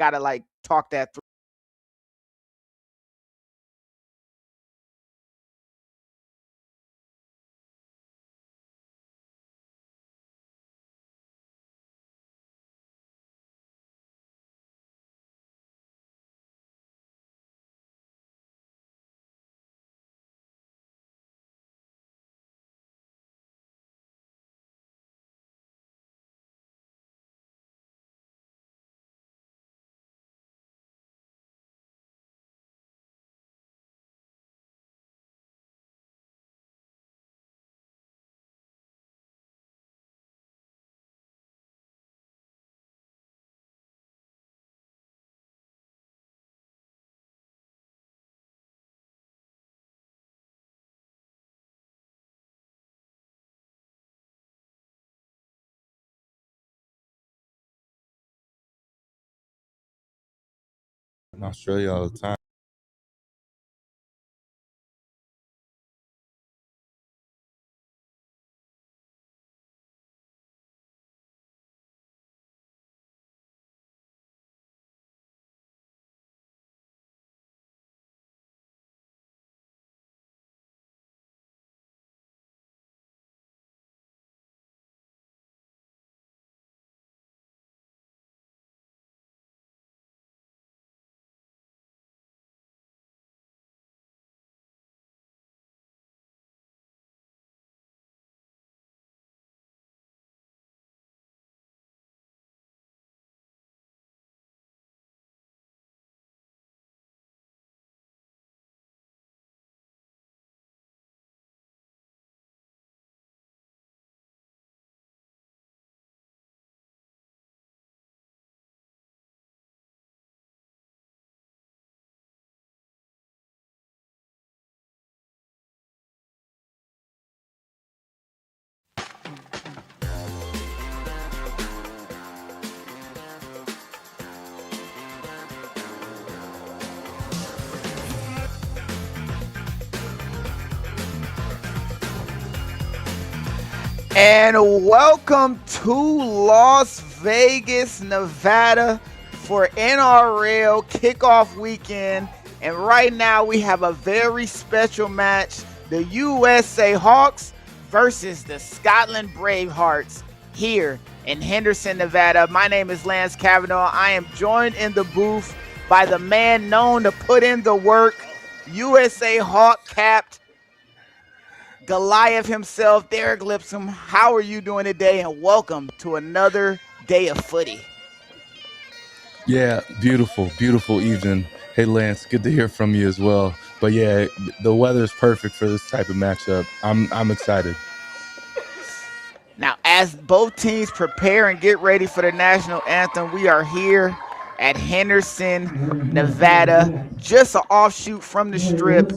gotta like talk that through. In Australia all the time. And welcome to Las Vegas, Nevada for NRL kickoff weekend. And right now we have a very special match, the USA Hawks versus the Scotland Bravehearts here in Henderson, Nevada. My name is Lance Cavanaugh. I am joined in the booth by the man known to put in the work, USA Hawk capped Goliath himself, Derek Lipscomb. How are you doing today? And welcome to another day of footy. Yeah, beautiful evening. Hey Lance, good to hear from you as well. But yeah, the weather's perfect for this type of matchup. I'm excited. Now, as both teams prepare and get ready for the national anthem, we are here at Henderson, Nevada, just an offshoot from the Strip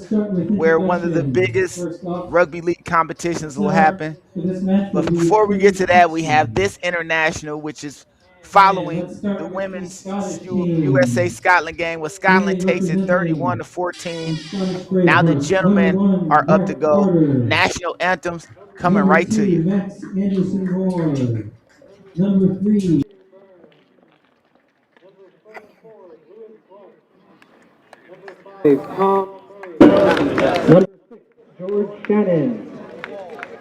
where one of the biggest rugby league competitions will happen. But before we get to that, we have this international, which is following the women's USA Scotland game, where Scotland takes it 31-14. Now the gentlemen are up to go. National anthems coming right to you. Number 3. Number 6, George Shannon.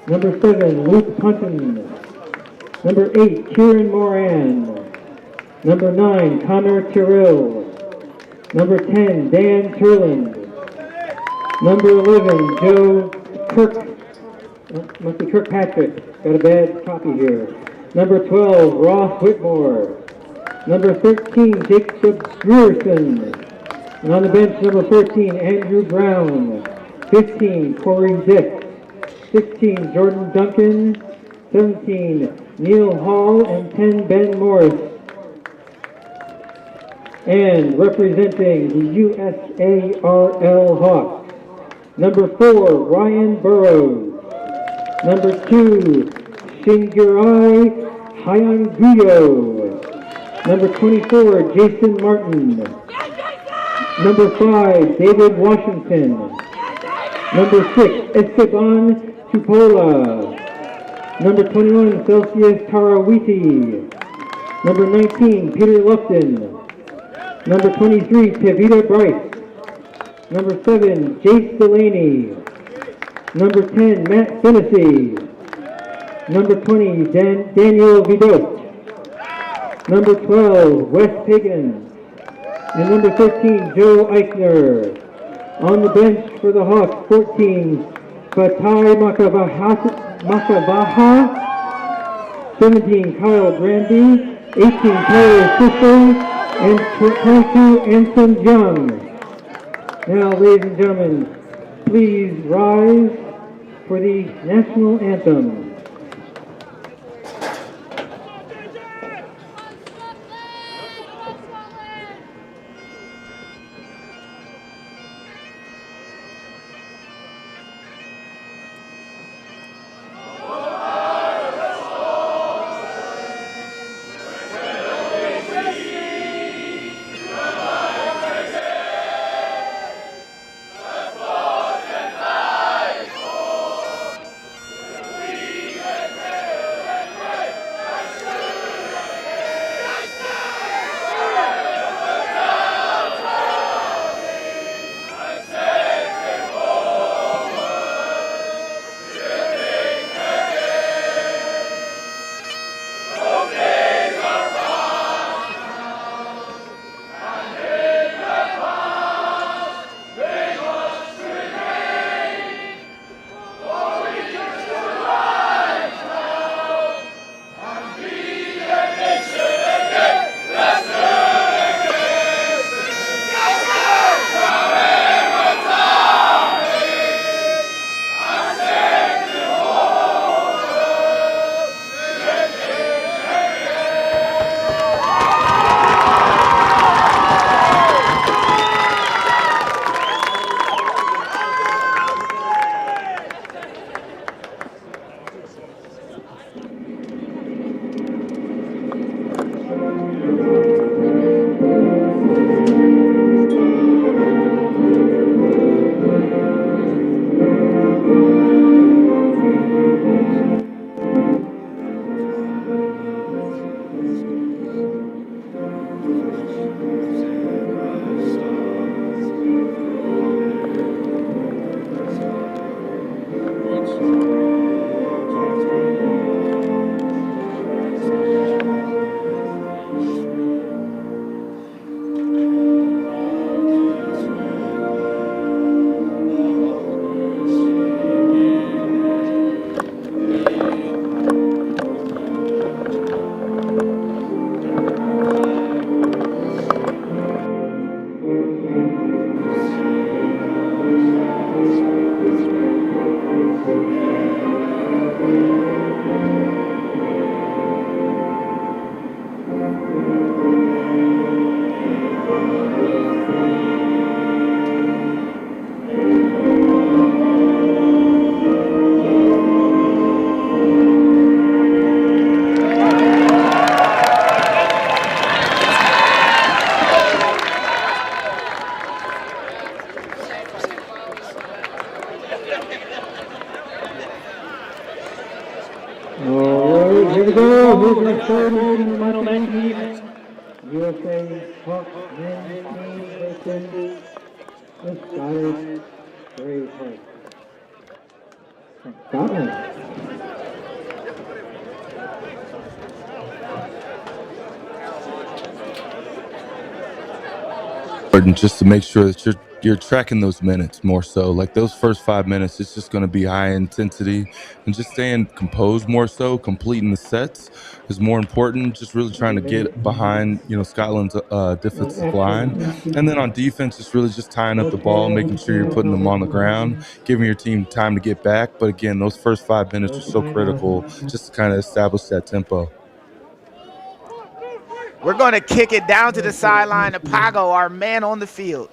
Number 7, Luke Punton. Number 8, Kieran Moran. Number 9, Connor Tyrrell. Number 10, Dan Turland. Number 11, Joe Kirkpatrick. Got a bad copy here. Number 12, Ross Whitmore. Number 13, Jacob Grierson. And on the bench, number 14, Andrew Brown. 15, Corey Dick. 16, Jordan Duncan. 17, Neil Hall. And 10, Ben Morris. And representing the USARL Hawks, number 4, Ryan Burrows. Number 2, Shingirai Hyanguyo. Number 24, Jason Martin. Number 5, David Washington. Number 6, Esteban Tupola. Number 21, Celsius Tarawiti. Number 19, Peter Lupton. Number 23, Tevita Bryce. Number 7, Jace Delaney. Number 10, Matt Fennessy. Number 20, Daniel Vidot. Number 12, Wes Higgins. And number 13, Joe Eichner. On the bench for the Hawks, 14, Fatai Makavaha. 17, Kyle Granby. 18, Tyler Sister. And 22, Anson Young. Now, ladies and gentlemen, please rise for the national anthem. Here we go. Here's our third and final match of the evening. USA Hawks men's team versus the Scottish Bravehearts from Scotland. Important just to make sure that you're tracking those minutes more so. Like those first 5 minutes, it's just going to be high intensity and just staying composed more so. Completing the sets is more important. Just really trying to get behind, Scotland's defensive line. And then on defense, it's really just tying up the ball, making sure you're putting them on the ground, giving your team time to get back. But again, those first 5 minutes are so critical just to kind of establish that tempo. We're going to kick it down to the sideline to Pago, our man on the field.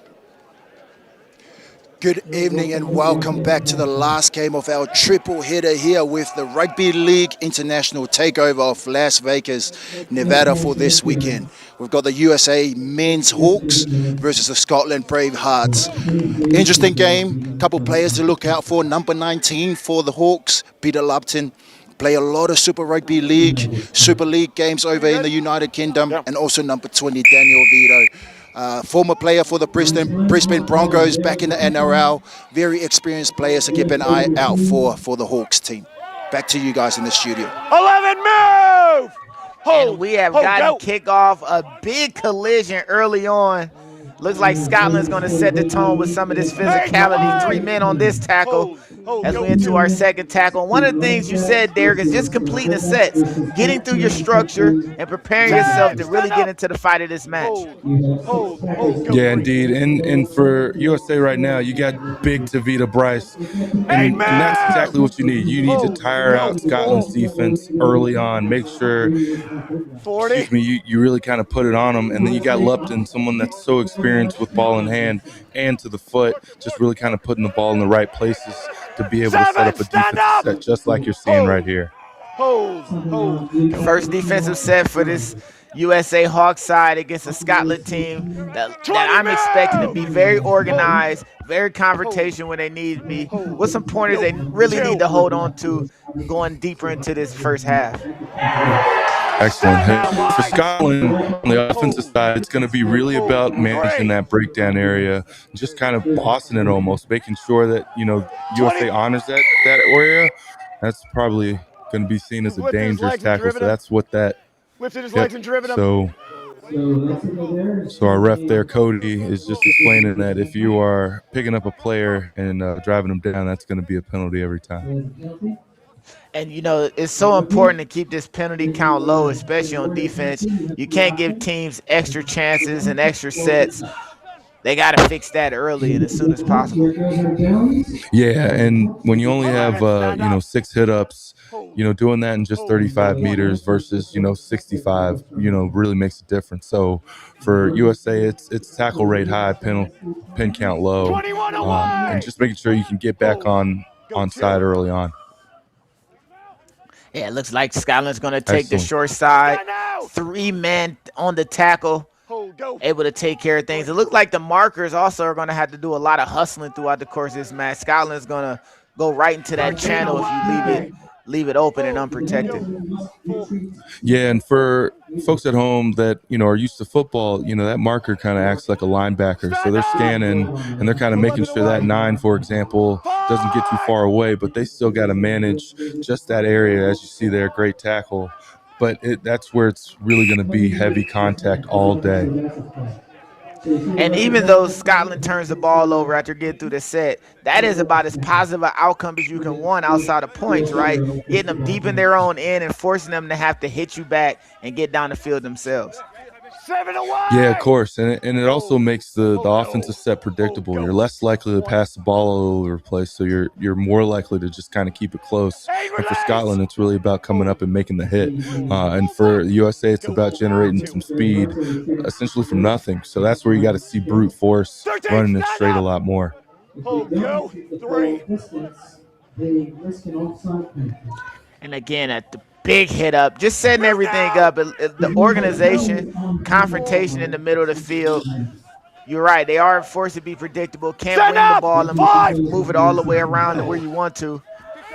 Good evening and welcome back to the last game of our triple header here with the Rugby League International Takeover of Las Vegas, Nevada for this weekend. We've got the USA Men's Hawks versus the Scotland Bravehearts. Interesting game, couple players to look out for. Number 19 for the Hawks, Peter Lupton. Play a lot of Super Rugby League, Super League games over in the United Kingdom, and also number 20, Daniel Vito. former player for the Brisbane Broncos back in the NRL. Very experienced player, so keep an eye out for the Hawks team. Back to you guys in the studio. 11, move! Hold, And we have hold, gotten go. kickoff, a big collision early on. Looks like Scotland's going to set the tone with some of this physicality. 3 men on this tackle as we into our second tackle. One of the things you said, Derek, is just completing the sets, getting through your structure, and preparing yourself to really get into the fight of this match. Hold, go. Yeah, indeed. And for USA right now, you got big Tavita Bryce. And that's exactly what you need. You need to tire out Scotland's defense early on. Make sure, 40. you really kind of put it on them. And then you got Lupton, someone that's so experienced with ball in hand and to the foot, just really kind of putting the ball in the right places to be able to set up a defensive set, just like you're seeing right here. Hold. First defensive set for this USA Hawks side against a Scotland team that I'm expecting to be very organized, very confrontational when they need to be, with some pointers they really need to hold on to going deeper into this first half. Excellent. For Scotland, on the offensive side, it's going to be really about managing that breakdown area, just kind of bossing it almost, making sure that, USA honors that area. That's probably going to be seen as a dangerous tackle, so that's what that. Lifted his legs and driven him. So our ref there, Cody, is just explaining that if you are picking up a player and driving them down, that's going to be a penalty every time. And, it's so important to keep this penalty count low, especially on defense. You can't give teams extra chances and extra sets. They got to fix that early and as soon as possible. Yeah, and when you only have, 6 hit-ups, doing that in just 35 meters versus, 65, really makes a difference. So for USA, it's tackle rate high, pin count low, and just making sure you can get back on side early on. Yeah, it looks like Scotland's going to take the short side. 3 men on the tackle, able to take care of things. It looks like the markers also are going to have to do a lot of hustling throughout the course of this match. Scotland's going to go right into that channel if you leave it open and unprotected. Yeah, and for folks at home that, are used to football, that marker kind of acts like a linebacker. So they're scanning and they're kind of making sure that 9, for example, doesn't get too far away, but they still got to manage just that area, as you see there, great tackle. But that's where it's really going to be heavy contact all day. And even though Scotland turns the ball over after getting through the set, that is about as positive an outcome as you can want outside of points, right? Getting them deep in their own end and forcing them to have to hit you back and get down the field themselves. 7 away. Yeah, of course, and it also makes the offensive set predictable. You're less likely to pass the ball all over the place, so you're more likely to just kind of keep it close. And for Scotland, it's really about coming up and making the hit. And for the USA, it's about generating some speed, essentially from nothing. So that's where you got to see brute force running it straight a lot more. Go 3. And again, at the big hit up, just setting everything up. The organization, confrontation in the middle of the field. You're right. They are forced to be predictable. Can't win the ball and move it all the way around to where you want to.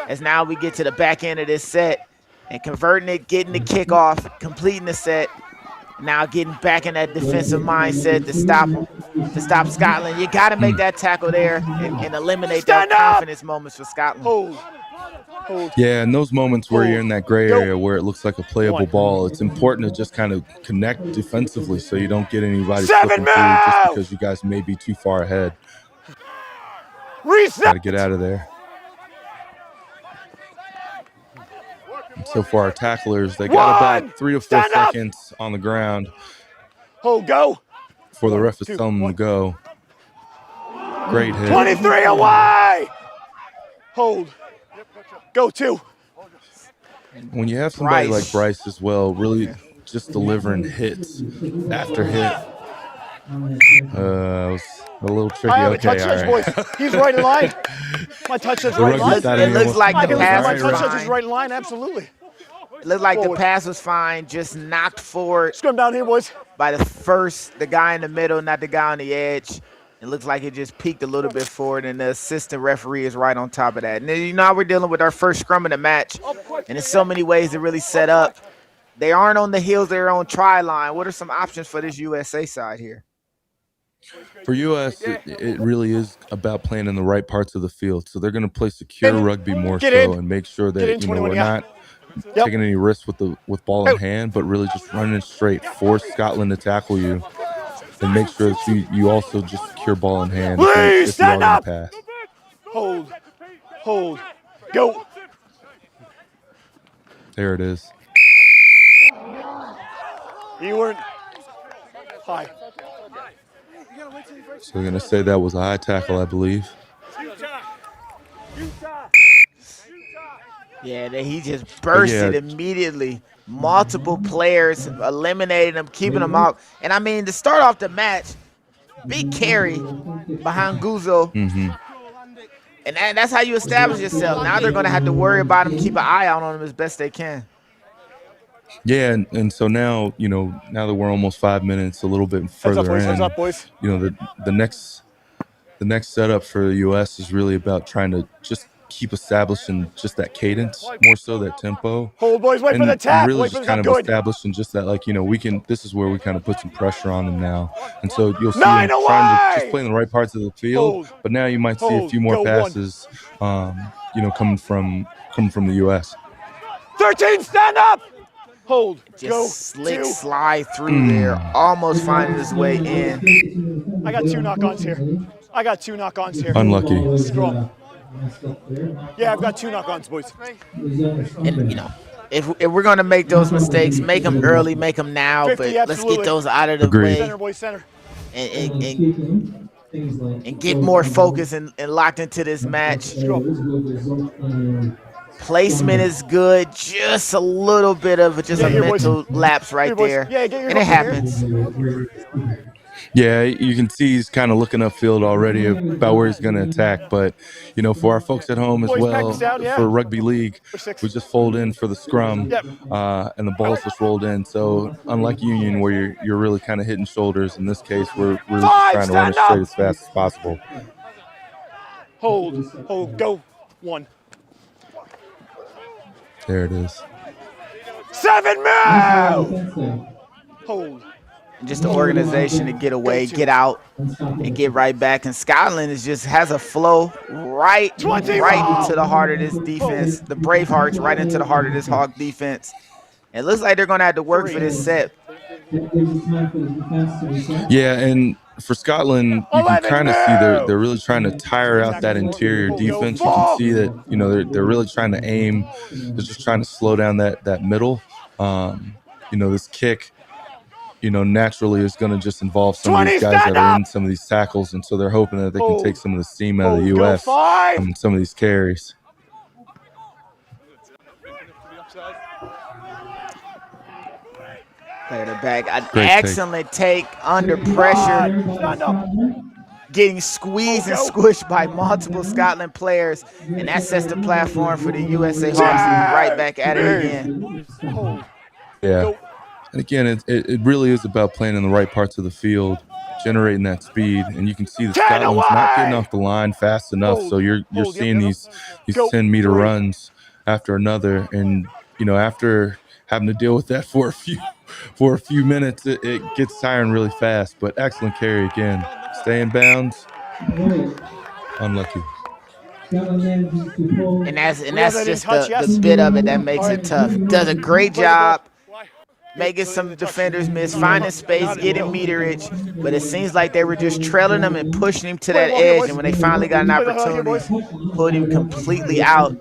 As now we get to the back end of this set and converting it, getting the kickoff, completing the set. Now getting back in that defensive mindset to stop Scotland. You got to make that tackle there and eliminate those confidence moments for Scotland. Yeah, and those moments where you're in that gray area where it looks like a playable ball, it's important to just kind of connect defensively so you don't get anybody slipping through just because you guys may be too far ahead. Got to get out of there. And so for our tacklers, they got about 3 to 4 seconds on the ground. Go. Before the ref is telling them to go. Great hit. 23 away. Hold. Go 2. When you have somebody like Bryce as well, really just delivering hits after hit. It was a little tricky. I have a touch touch, boys. He's right in line. My touch touch right in line. It looks like the pass was fine. My touch touch is right in line, absolutely. It looked like the pass was fine, just knocked forward. Scrum down here, boys. By the guy in the middle, not the guy on the edge. It looks like it just peaked a little bit forward, and the assistant referee is right on top of that. And now we're dealing with our first scrum of the match, and there's so many ways to really set up. They aren't on the heels of their own try line. What are some options for this USA side here? For US, it really is about playing in the right parts of the field. So they're going to play secure rugby more Get so in. and make sure Get that in, 21, we're yeah. not Yep. taking any risks with ball in Out. hand, but really just running straight, force Scotland to tackle you, and make sure that you also just secure ball in hand if Please you are stand going to up. pass. Hold. Go. There it is. You weren't. Hi. So we're going to say that was a high tackle, I believe. Yeah, he just bursted immediately. Multiple players, eliminating him, keeping him out. And I mean, to start off the match, big carry behind Guzzo. Mm-hmm. And that's how you establish yourself. Now they're going to have to worry about him, keep an eye out on him as best they can. Yeah, and so now, now that we're almost 5 minutes, a little bit further in, Heads up, boys. The next setup for the US is really about trying to just keep establishing just that cadence, more so that tempo. Hold, boys. Wait for the tap. And really Wait for just the kind tap. of Good. establishing just that, this is where we kind of put some pressure on them now. And so you'll see 9 them away! trying to just play in the right parts of the field. Hold. But now you might see a few more Go, passes, coming from the US. 13, stand up. Hold. Just Go. slick 2. slide through there, almost finding his way in. I got 2 knock-ons here. Unlucky. Scrum. Yeah, I've got 2 knock-ons, boys. And, if we're going to make those mistakes, make them early, make them now, 50, but let's get those out of the Agreed. way. Center, boys, center. And get more focused and locked into this match. Placement is good, just a little bit of a mental lapse right there, and it happens. Yeah, you can see he's kind of looking upfield already about where he's going to attack. But, for our folks at home as well, for Rugby League, we just fold in for the scrum, and the ball's just rolled in. So unlike Union, where you're really kind of hitting shoulders, in this case, we're really just trying to run it straight as fast as possible. Hold, go. 1. There it is. 7, move! Hold. Just the organization to get away, get out, and get right back. And Scotland has a flow right into the heart of this defense. The Bravehearts right into the heart of this Hawk defense. It looks like they're going to have to work for this set. Yeah, and for Scotland, you can kind of see they're really trying to tire out that interior defense. You can see that they're really trying to aim. They're just trying to slow down that middle. This kick, naturally is going to just involve some of these guys that are in some of these tackles, and so they're hoping that they can take some of the steam out of the US from some of these carries. Player to back. An excellent take under pressure. Getting squeezed and squished by multiple Scotland players. And that sets the platform for the USA Hawks to be right back at it again. Yeah. And again, it really is about playing in the right parts of the field, generating that speed. And you can see that Scotland's not getting off the line fast enough. So you're seeing these 10-meter runs after another. And, after having to deal with that for a few minutes, it gets tiring really fast. But excellent carry again. Stay in bounds. Unlucky. And that's just the bit of it that makes it tough. Does a great job making some defenders miss, finding space, getting meterage, but it seems like they were just trailing him and pushing him to that edge, and when they finally got an opportunity, put him completely out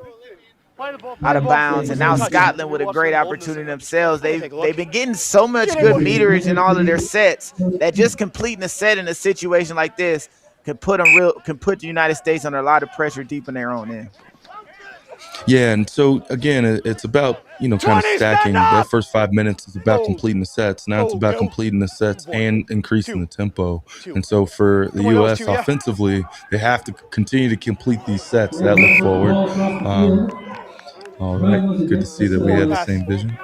of bounds. And now Scotland with a great opportunity themselves. They've been getting so much good meterage in all of their sets that just completing a set in a situation like this can put the United States under a lot of pressure deep in their own end. Yeah, and so again, it's about kind of stacking. That first 5 minutes is about completing the sets. Now it's about completing the sets and increasing the tempo. And so for the U.S. offensively, they have to continue to complete these sets that look forward. All right, good to see that we had the same vision.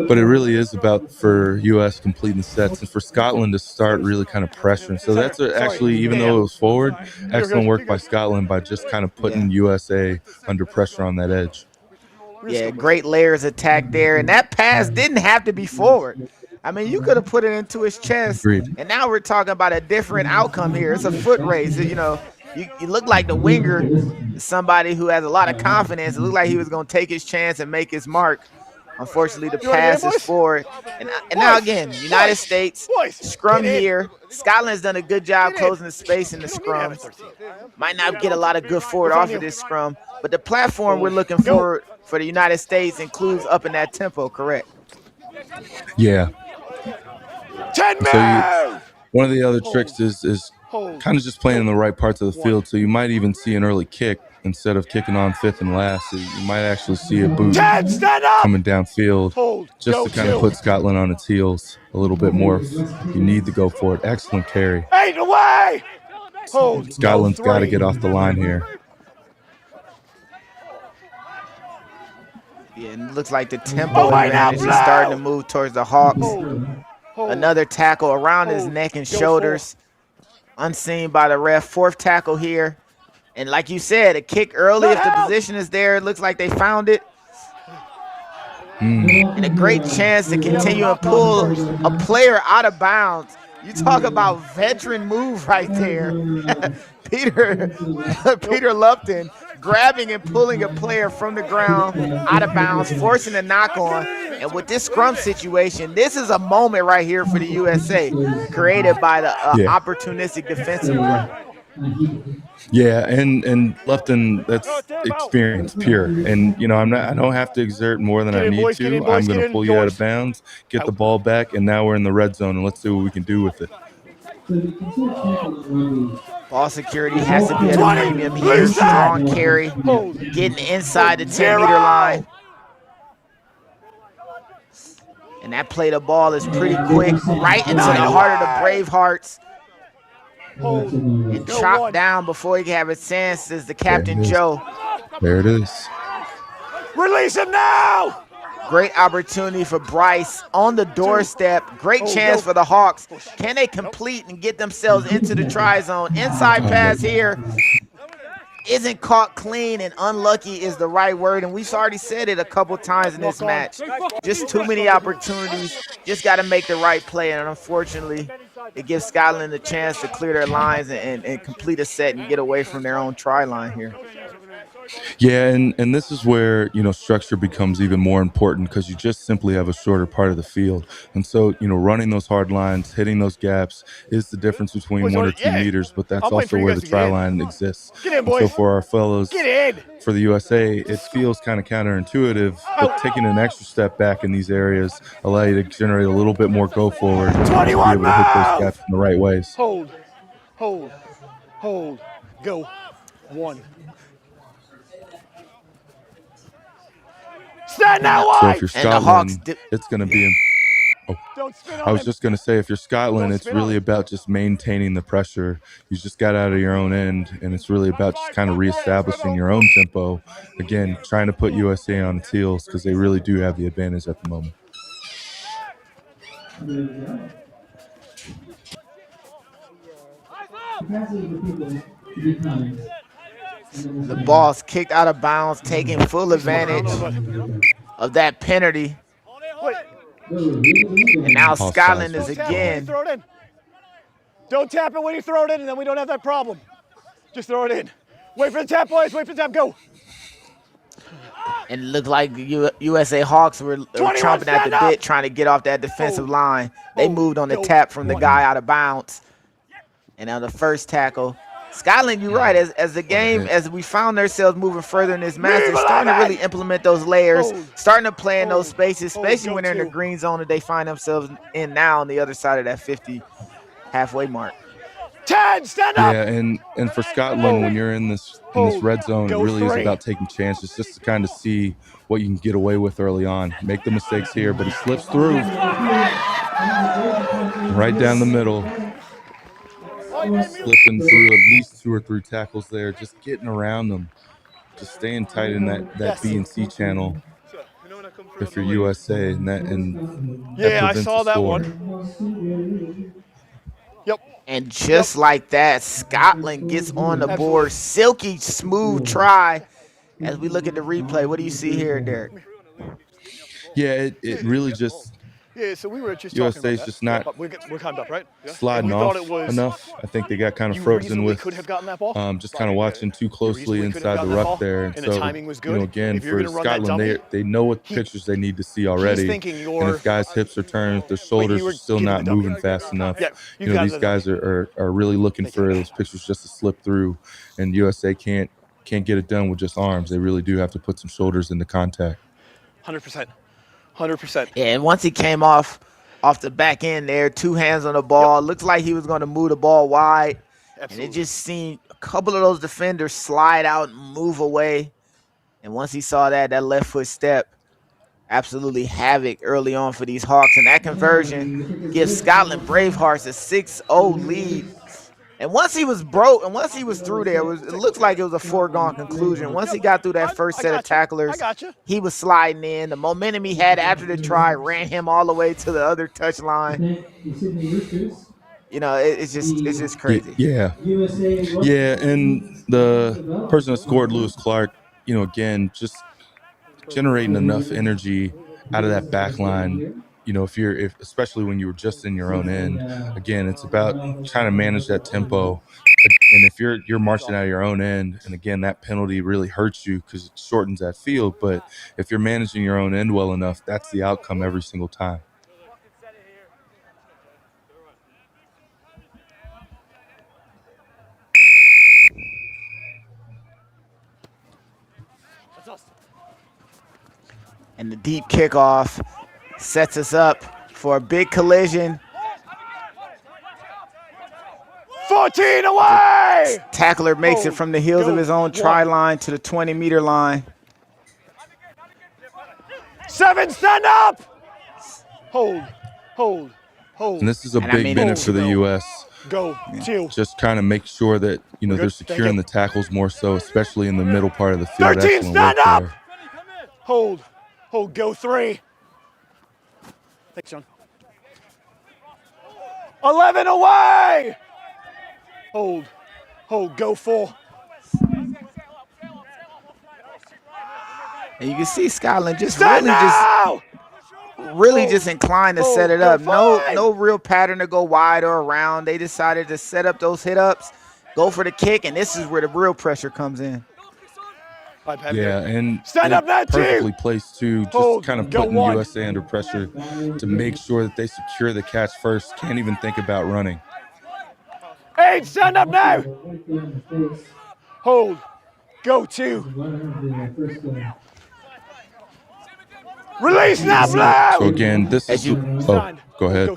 But it really is about, for U.S. completing the sets and for Scotland to start really kind of pressuring. So that's actually, even though it was forward, excellent work by Scotland by just kind of putting USA under pressure on that edge. Yeah, great layers attack there. And that pass didn't have to be forward. I mean, you could have put it into his chest, Agreed. and now we're talking about a different outcome here. It's a foot race. You know, you look like the winger, somebody who has a lot of confidence. It looked like he was going to take his chance and make his mark. Unfortunately, the You wanna get pass in, is boys? forward. And now Boys, again, United boys, States boys, scrum get in. here. Scotland's done a good job Get in. closing the space in the You don't need to have a scrums. 13. Might not get a lot of good forward Who's on off you? of this scrum, but the platform we're looking Go. for the United States includes up in that tempo, correct? Yeah. 10 So move! one of the other tricks is Hold. kind of just playing in the right parts of the field. So you might even see an early kick instead of kicking on fifth and last. You might actually see a boot 10, stand up! coming downfield Hold. just Go to kind of 2. put Scotland on its heels a little bit more. If you need to go for it. Excellent carry. 8 away! Hold. Scotland's Go got to 3. get off the line here. Yeah, and it looks like the tempo right now, advantage is starting to blow! move towards the Hawks. Hold. Another tackle around his Hold. neck and Go shoulders, unseen by the ref. Fourth tackle here. And like you said, a kick early if the position is there. It looks like they found it. And a great chance to continue and pull a player out of bounds. You talk about veteran move right there. Peter Lupton grabbing and pulling a player from the ground out of bounds, forcing a knock on. And with this scrum situation, this is a moment right here for the USA, created by the opportunistic defensive play. Yeah, and Lupton, that's experience pure. And you know, I don't have to exert more than I need boys, to. in, boys, I'm going get to in, pull you out boys. of bounds, get the ball back, and now we're in the red zone, and let's see what we can do with it. Ball security has to be at a premium here. Strong carry, getting inside the 10-meter line. And that play the ball is pretty quick, right into the heart of the Bravehearts. And chopped down before he can have a chance is the Captain Joe. There it is. Release him now! Great opportunity for Bryce on the doorstep. Great chance for the Hawks. Can they complete and get themselves into the try zone? Inside pass here. Isn't caught clean, and unlucky is the right word. And we've already said it a couple times in this match. Just too many opportunities. Just got to make the right play. And unfortunately, it gives Scotland a chance to clear their lines and complete a set and get away from their own try line here. Yeah, and this is where, you know, structure becomes even more important because you just simply have a shorter part of the field. And so, you know, running those hard lines, hitting those gaps is the difference between 1 or 2 meters, but that's also where the try line exists. And so for our fellows, for the USA, it feels kind of counterintuitive, but taking an extra step back in these areas allow you to generate a little bit more go forward to be able to hit those gaps in the right ways. Hold, go. 1. Stand that way! So if you're Scotland, it's going to be I was just going to say, if you're Scotland, it's really about just maintaining the pressure. You just got out of your own end, and it's really about just kind of reestablishing your own tempo. Again, trying to put USA on its heels because they really do have the advantage at the moment. The ball's kicked out of bounds, taking full advantage of that penalty. And now Scotland is again. Don't tap it when you throw it in, and then we don't have that problem. Just throw it in. Wait for the tap, boys. Wait for the tap. Go. And it looked like the USA Hawks were chomping at the bit, trying to get off that defensive line. They moved on the tap from the guy out of bounds. And on the first tackle, Scotland, you're right. As the game, as we found ourselves moving further in this match, they're starting to really implement those layers, starting to play in those spaces, especially when they're in the green zone that they find themselves in now on the other side of that 50 halfway mark. 10, stand up. Yeah, and for Scotland, when you're in this red zone, it really is about taking chances, just to kind of see what you can get away with early on. Make the mistakes here, but he slips through right down the middle. Slipping through at least 2 or 3 tackles there, just getting around them, just staying tight in that B and C channel. If you're USA, and that I saw that one. Yep. And just like that, Scotland gets on the board. Silky smooth try. As we look at the replay, what do you see here, Derek? Yeah, it really just Yeah, so we were just USA's talking about just that. not But we're timed up, right? Yeah. sliding we off thought it was enough. I think they got kind of you frozen reasonably with could have gotten that ball. just kind of watching too You closely reasonably could have inside the gotten that ruck ball, there. And and the so, timing was you know, good. again, If you're for gonna run that Scotland, dummy, they know what he- pictures they need to see he's already. thinking And you're. if guys' hips or turns, their Wait, shoulders you are were still giving not the dummy. moving fast enough, Yeah, you know, got these the guys are really looking Thank you. for those pictures just to slip through. And USA can't get it done with just arms. They really do have to put some shoulders into contact. 100%. 100%. Yeah, and once he came off the back end there, 2 hands on the ball. Looks like he was going to move the ball wide. Absolutely. And it just seemed a couple of those defenders slide out and move away. And once he saw that left foot step, absolutely havoc early on for these Hawks. And that conversion gives Scotland Bravehearts a 6-0 lead. And once he was through there, it looks like it was a foregone conclusion. Once he got through that first set of tacklers, he was sliding in. The momentum he had after the try ran him all the way to the other touch line. You know, it's just crazy. Yeah. And the person that scored, Lewis Clark, you know, again, just generating enough energy out of that back line. You know, if especially when you were just in your own end, again, it's about trying to manage that tempo. And if you're marching out of your own end, and again, that penalty really hurts you because it shortens that field. But if you're managing your own end well enough, that's the outcome every single time. And the deep kickoff sets us up for a big collision. 14 away! Tackler makes it from the heels of his own try line to the 20-meter line. 7, stand up! Hold. And this is a big minute for the U.S. Go, 2. Just kind of make sure that, you know, they're securing the tackles more so, especially in the middle part of the field. 13, stand up! Hold, go 3. Thanks, John. 11 away! Hold, go 4. And you can see Scotland just really just inclined to set it up. No real pattern to go wide or around. They decided to set up those hit-ups, go for the kick, and this is where the real pressure comes in. Yeah, and stand up, that perfectly placed too, just kind of putting USA under pressure to make sure that they secure the catch first. Can't even think about running. 8, stand up now. Hold, go 2. Release now, Blue! So again, this is go ahead.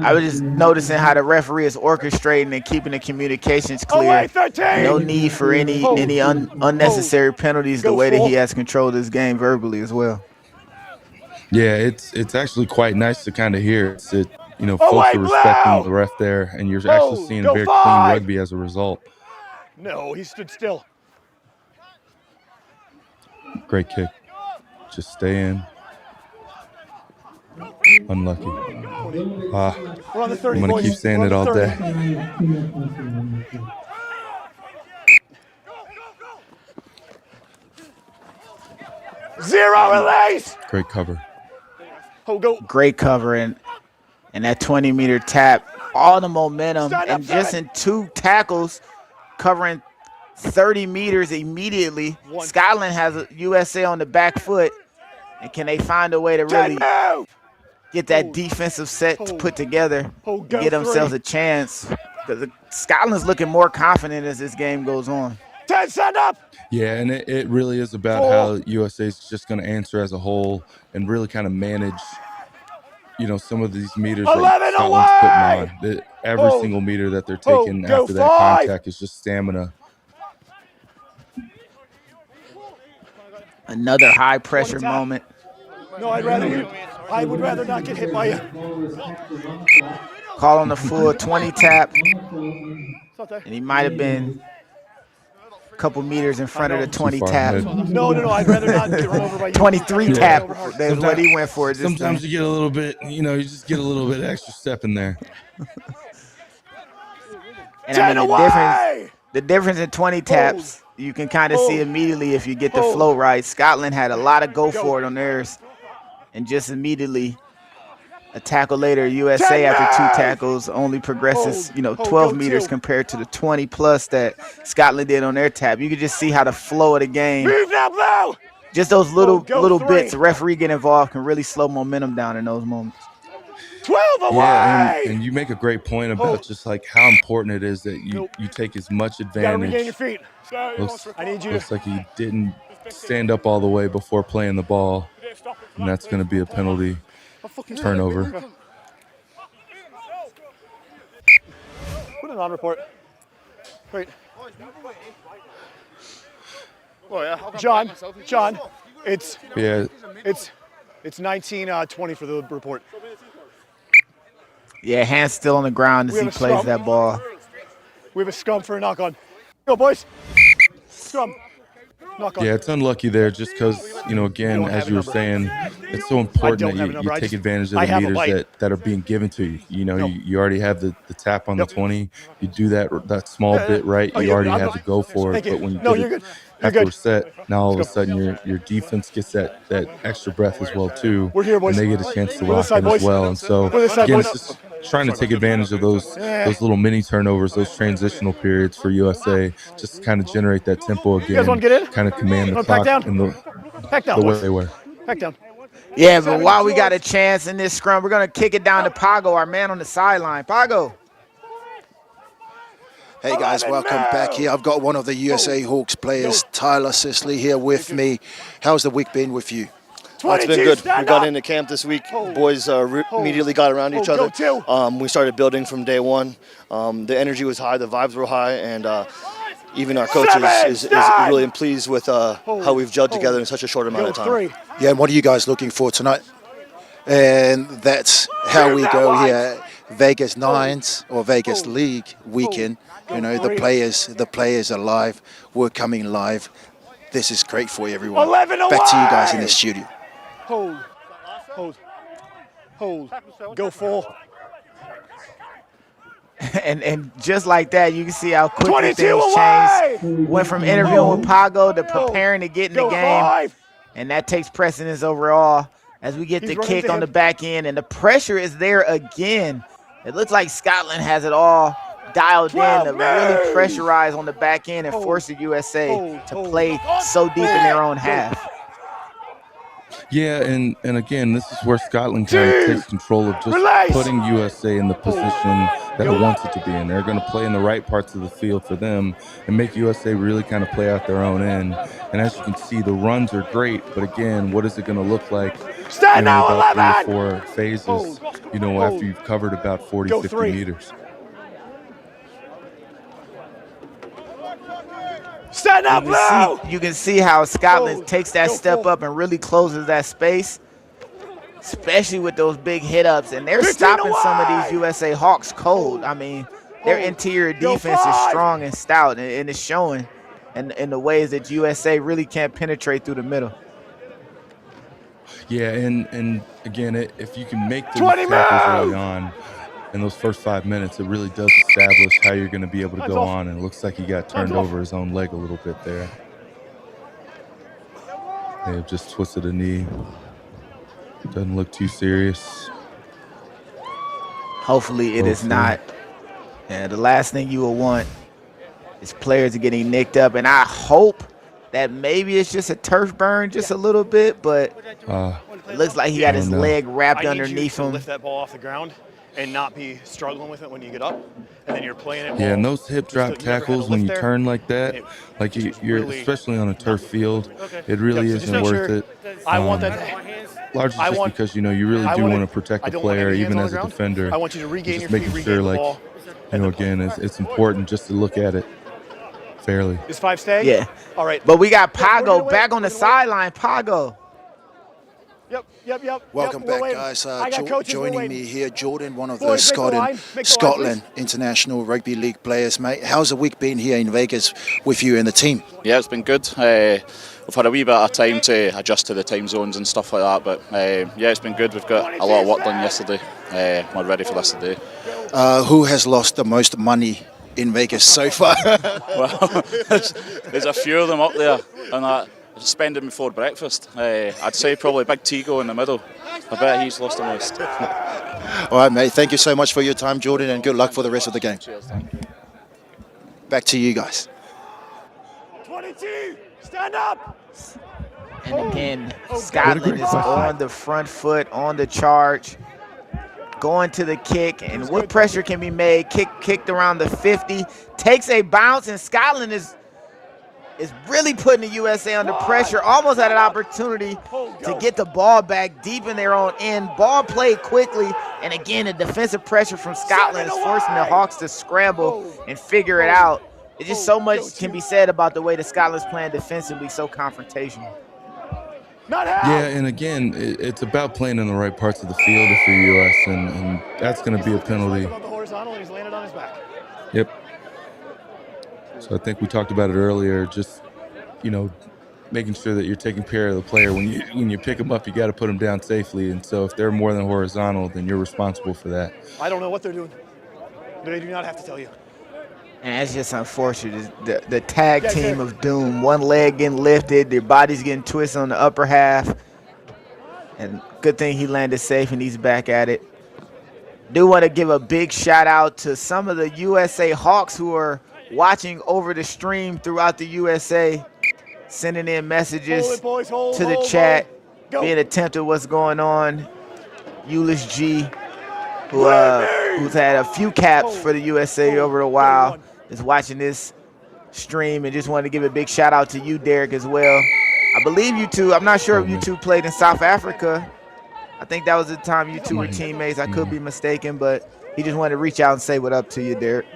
I was just noticing how the referee is orchestrating and keeping the communications clear. No need for any unnecessary penalties the way that he has controlled this game verbally as well. Yeah, it's actually quite nice to kind of hear. You know, folks are respecting the ref there, and you're actually seeing very clean rugby as a result. No, he stood still. Great kick. Just stay in. Unlucky. We're on the 30, I'm going to keep saying it all day. Zero release! Great cover. Great cover, and that 20-meter tap, all the momentum, and just in 2 tackles, covering 30 meters immediately. Scotland has a USA on the back foot, and can they find a way to really get that defensive set put together, get themselves a chance? Because Scotland's looking more confident as this game goes on. 10, stand up! Yeah, and it really is about how USA is just going to answer as a whole and really kind of manage, you know, some of these meters that Scotland's putting on. Every single meter that they're taking after that contact is just stamina. Another high pressure moment. No, I would rather not get hit by you. Call on the full 20 tap, and he might have been a couple meters in front of the 20 tap. No, I'd rather not get run over by you. 23 tap, that's what he went for. Sometimes you get a little bit, you know, you just get a little bit extra step in there. And I mean, the difference in 20 taps, you can kind of see immediately if you get the flow right. Scotland had a lot of go for it on theirs, and just immediately A tackle later, USA after 2 tackles only progresses, 12 meters compared to the 20 plus that Scotland did on their tap. You can just see how the flow of the game, Move now, Blue! just those little Go 3. bits, the referee get involved can really slow momentum down in those moments. 12 away! Yeah, and you make a great point about just like how important it is that you take as much You gotta regain advantage. your feet. I need you Looks like he didn't stand up all the way before playing the ball, and that's going to be a penalty turnover. Put it on report. Great. Oh yeah. John, it's 19-20 for the report. Yeah, hands still on the ground as he plays that ball. We have a scrum for a knock on. Go, boys. Scrum. Knock on. Yeah, it's unlucky there just because, again, as you were saying, it's so important that you take advantage of the meters that are being given to you. You already have the tap on the 20. You do that small bit right, you already have to go for it. But when you get it after we're set, now all of a sudden your defense gets that extra breath as well, too. And they get a chance to lock in as well. And so, again, it's just trying to take advantage of those little mini turnovers, those transitional periods for USA, just to kind of generate that tempo again, kind of command the clock in the way they were. Back down. Yeah, but while we got a chance in this scrum, we're going to kick it down to Pago, our man on the sideline. Pago. Hey guys, welcome back here. I've got one of the USA Hawks players, Tyler Sisley, here with me. How's the week been with you? It's been good. We got into camp this week. Boys immediately got around each other. We started building from day one. The energy was high, the vibes were high, and even our coach is really pleased with how we've gelled together in such a short amount of time. Yeah, and what are you guys looking for tonight? And that's how we go here. Vegas Nines or Vegas League weekend. The players are live. We're coming live. This is great for you, everyone. Back to you guys in the studio. Hold. Go full. And just like that, you can see how quickly things changed. Went from interviewing with Pago to preparing to get in the game. And that takes precedence overall as we get the kick on the back end. And the pressure is there again. It looks like Scotland has it all dialed in to really pressurize on the back end and force the USA to play so deep in their own half. Yeah, and again, this is where Scotland kind of takes control of just putting USA in the position that it wants it to be in. They're going to play in the right parts of the field for them and make USA really kind of play out their own end. And as you can see, the runs are great, but again, what is it going to look like about 3 or 4 phases, after you've covered about 40, 50 meters? Stand up, Blue! You can see how Scotland takes that step up and really closes that space, especially with those big hit-ups. And they're stopping some of these USA Hawks cold. I mean, their interior defense is strong and stout, and it's showing in the ways that USA really can't penetrate through the middle. Yeah, and again, if you can make the tackles early on, in those first 5 minutes, it really does establish how you're going to be able to go on. And it looks like he got turned over his own leg a little bit there. They have just twisted a knee. Doesn't look too serious. Hopefully it is not. Yeah, the last thing you will want is players getting nicked up. And I hope that maybe it's just a turf burn just a little bit, but it looks like he got his leg wrapped underneath him. Lift that ball off the ground and not be struggling with it when you get up, and then you're playing it. Yeah, and those hip drop tackles when you turn like that, like you're especially on a turf field, it really isn't worth it. I want that. Largely just because you really do want to protect the player, even as a defender. I want you to regain your feet, making sure, like, again, it's important just to look at it fairly. Is 5 staying? Yeah. All right. But we got Pago back on the sideline. Pago. Yep. Welcome back, guys. Joining me here, Jordan, one of the Scotland International Rugby League players, mate. How's the week been here in Vegas with you and the team? Yeah, it's been good. We've had a wee bit of time to adjust to the time zones and stuff like that, but yeah, it's been good. We've got a lot of work done yesterday. We're ready for this today. Who has lost the most money in Vegas so far? Well, there's a few of them up there, and spending before breakfast. I'd say probably Big Tigo in the middle. I bet he's lost the most. All right, mate. Thank you so much for your time, Jordan, and good luck for the rest of the game. Cheers, thank you. Back to you guys. 22, stand up. And again, Scotland is on the front foot, on the charge, going to the kick, and what pressure can be made? Kicked around the 50, takes a bounce, and Scotland is really putting the USA under pressure, almost had an opportunity to get the ball back deep in their own end. Ball played quickly, and again, the defensive pressure from Scotland is forcing the Hawks to scramble and figure it out. It's just so much can be said about the way the Scotland's playing defensively, so confrontational. Yeah, and again, it's about playing in the right parts of the field if you're U.S., and that's going to be a penalty. Yep. So I think we talked about it earlier, just, making sure that you're taking care of the player. When you pick them up, you got to put them down safely, and so if they're more than horizontal, then you're responsible for that. I don't know what they're doing. They do not have to tell you. And it's just unfortunate. The tag team of doom. One leg getting lifted, their body's getting twisted on the upper half. And good thing he landed safe and he's back at it. Do want to give a big shout out to some of the USA Hawks who are watching over the stream throughout the USA, sending in messages to the chat, being attentive what's going on. Euless G, who's had a few caps for the USA over a while, is watching this stream, and just wanted to give a big shout out to you, Derek, as well. I believe you two, I'm not sure if you two played in South Africa. I think that was the time you two were teammates. I could be mistaken, but he just wanted to reach out and say what up to you, Derek.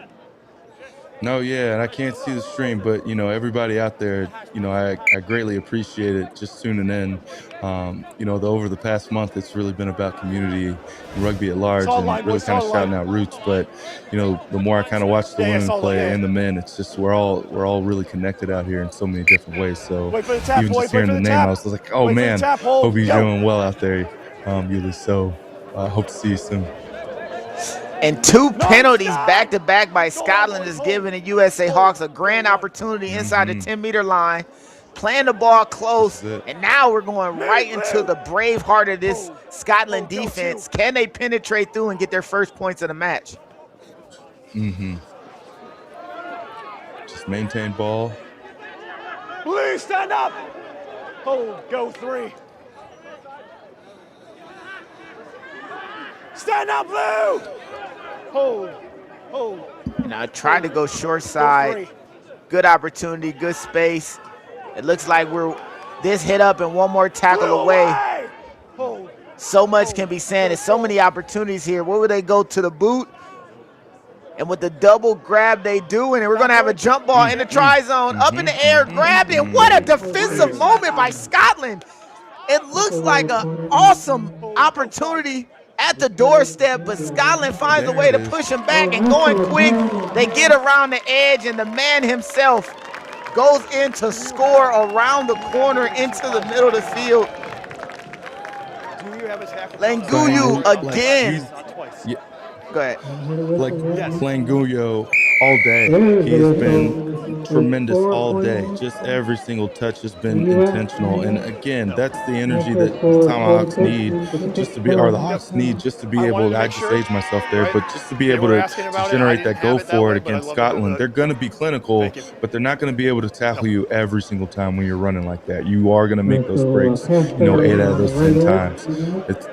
No, yeah, and I can't see the stream, but, everybody out there, I greatly appreciate it just tuning in. Over the past month, it's really been about community and rugby at large and really kind of shouting out roots. But, the more I kind of watch the women play and the men, it's just we're all really connected out here in so many different ways. So even just hearing the name, I was like, oh, man, hope he's doing well out there, Euless. So I hope to see you soon. And two penalties back-to-back by Scotland is giving the USA Hawks a grand opportunity inside the 10-meter line, playing the ball close, and now we're going right into the brave heart of this Scotland defense. Can they penetrate through and get their first points of the match? Just maintain ball. Please stand up. Go 3. Stand up, Blue. Hold. And I tried to go short side. Good opportunity, good space. It looks like we're this hit up and one more tackle away. So much can be said. There's so many opportunities here. Where would they go to the boot? And with the double grab they do, and we're going to have a jump ball in the try zone. Up in the air, grabbed it. What a defensive moment by Scotland. It looks like an awesome opportunity at the doorstep, but Scotland finds a way to push him back, and going quick, they get around the edge, and the man himself goes in to score around the corner into the middle of the field. Languyu again. Go ahead. Like Languyu all day. He has been tremendous all day. Just every single touch has been intentional. And again, that's the energy that the Tomahawks need just to be, or the Hawks need just to be able, I just age myself there, but just to be able to generate that go for it against Scotland. They're going to be clinical, but they're not going to be able to tackle you every single time when you're running like that. You are going to make those breaks, 8 out of those 10 times.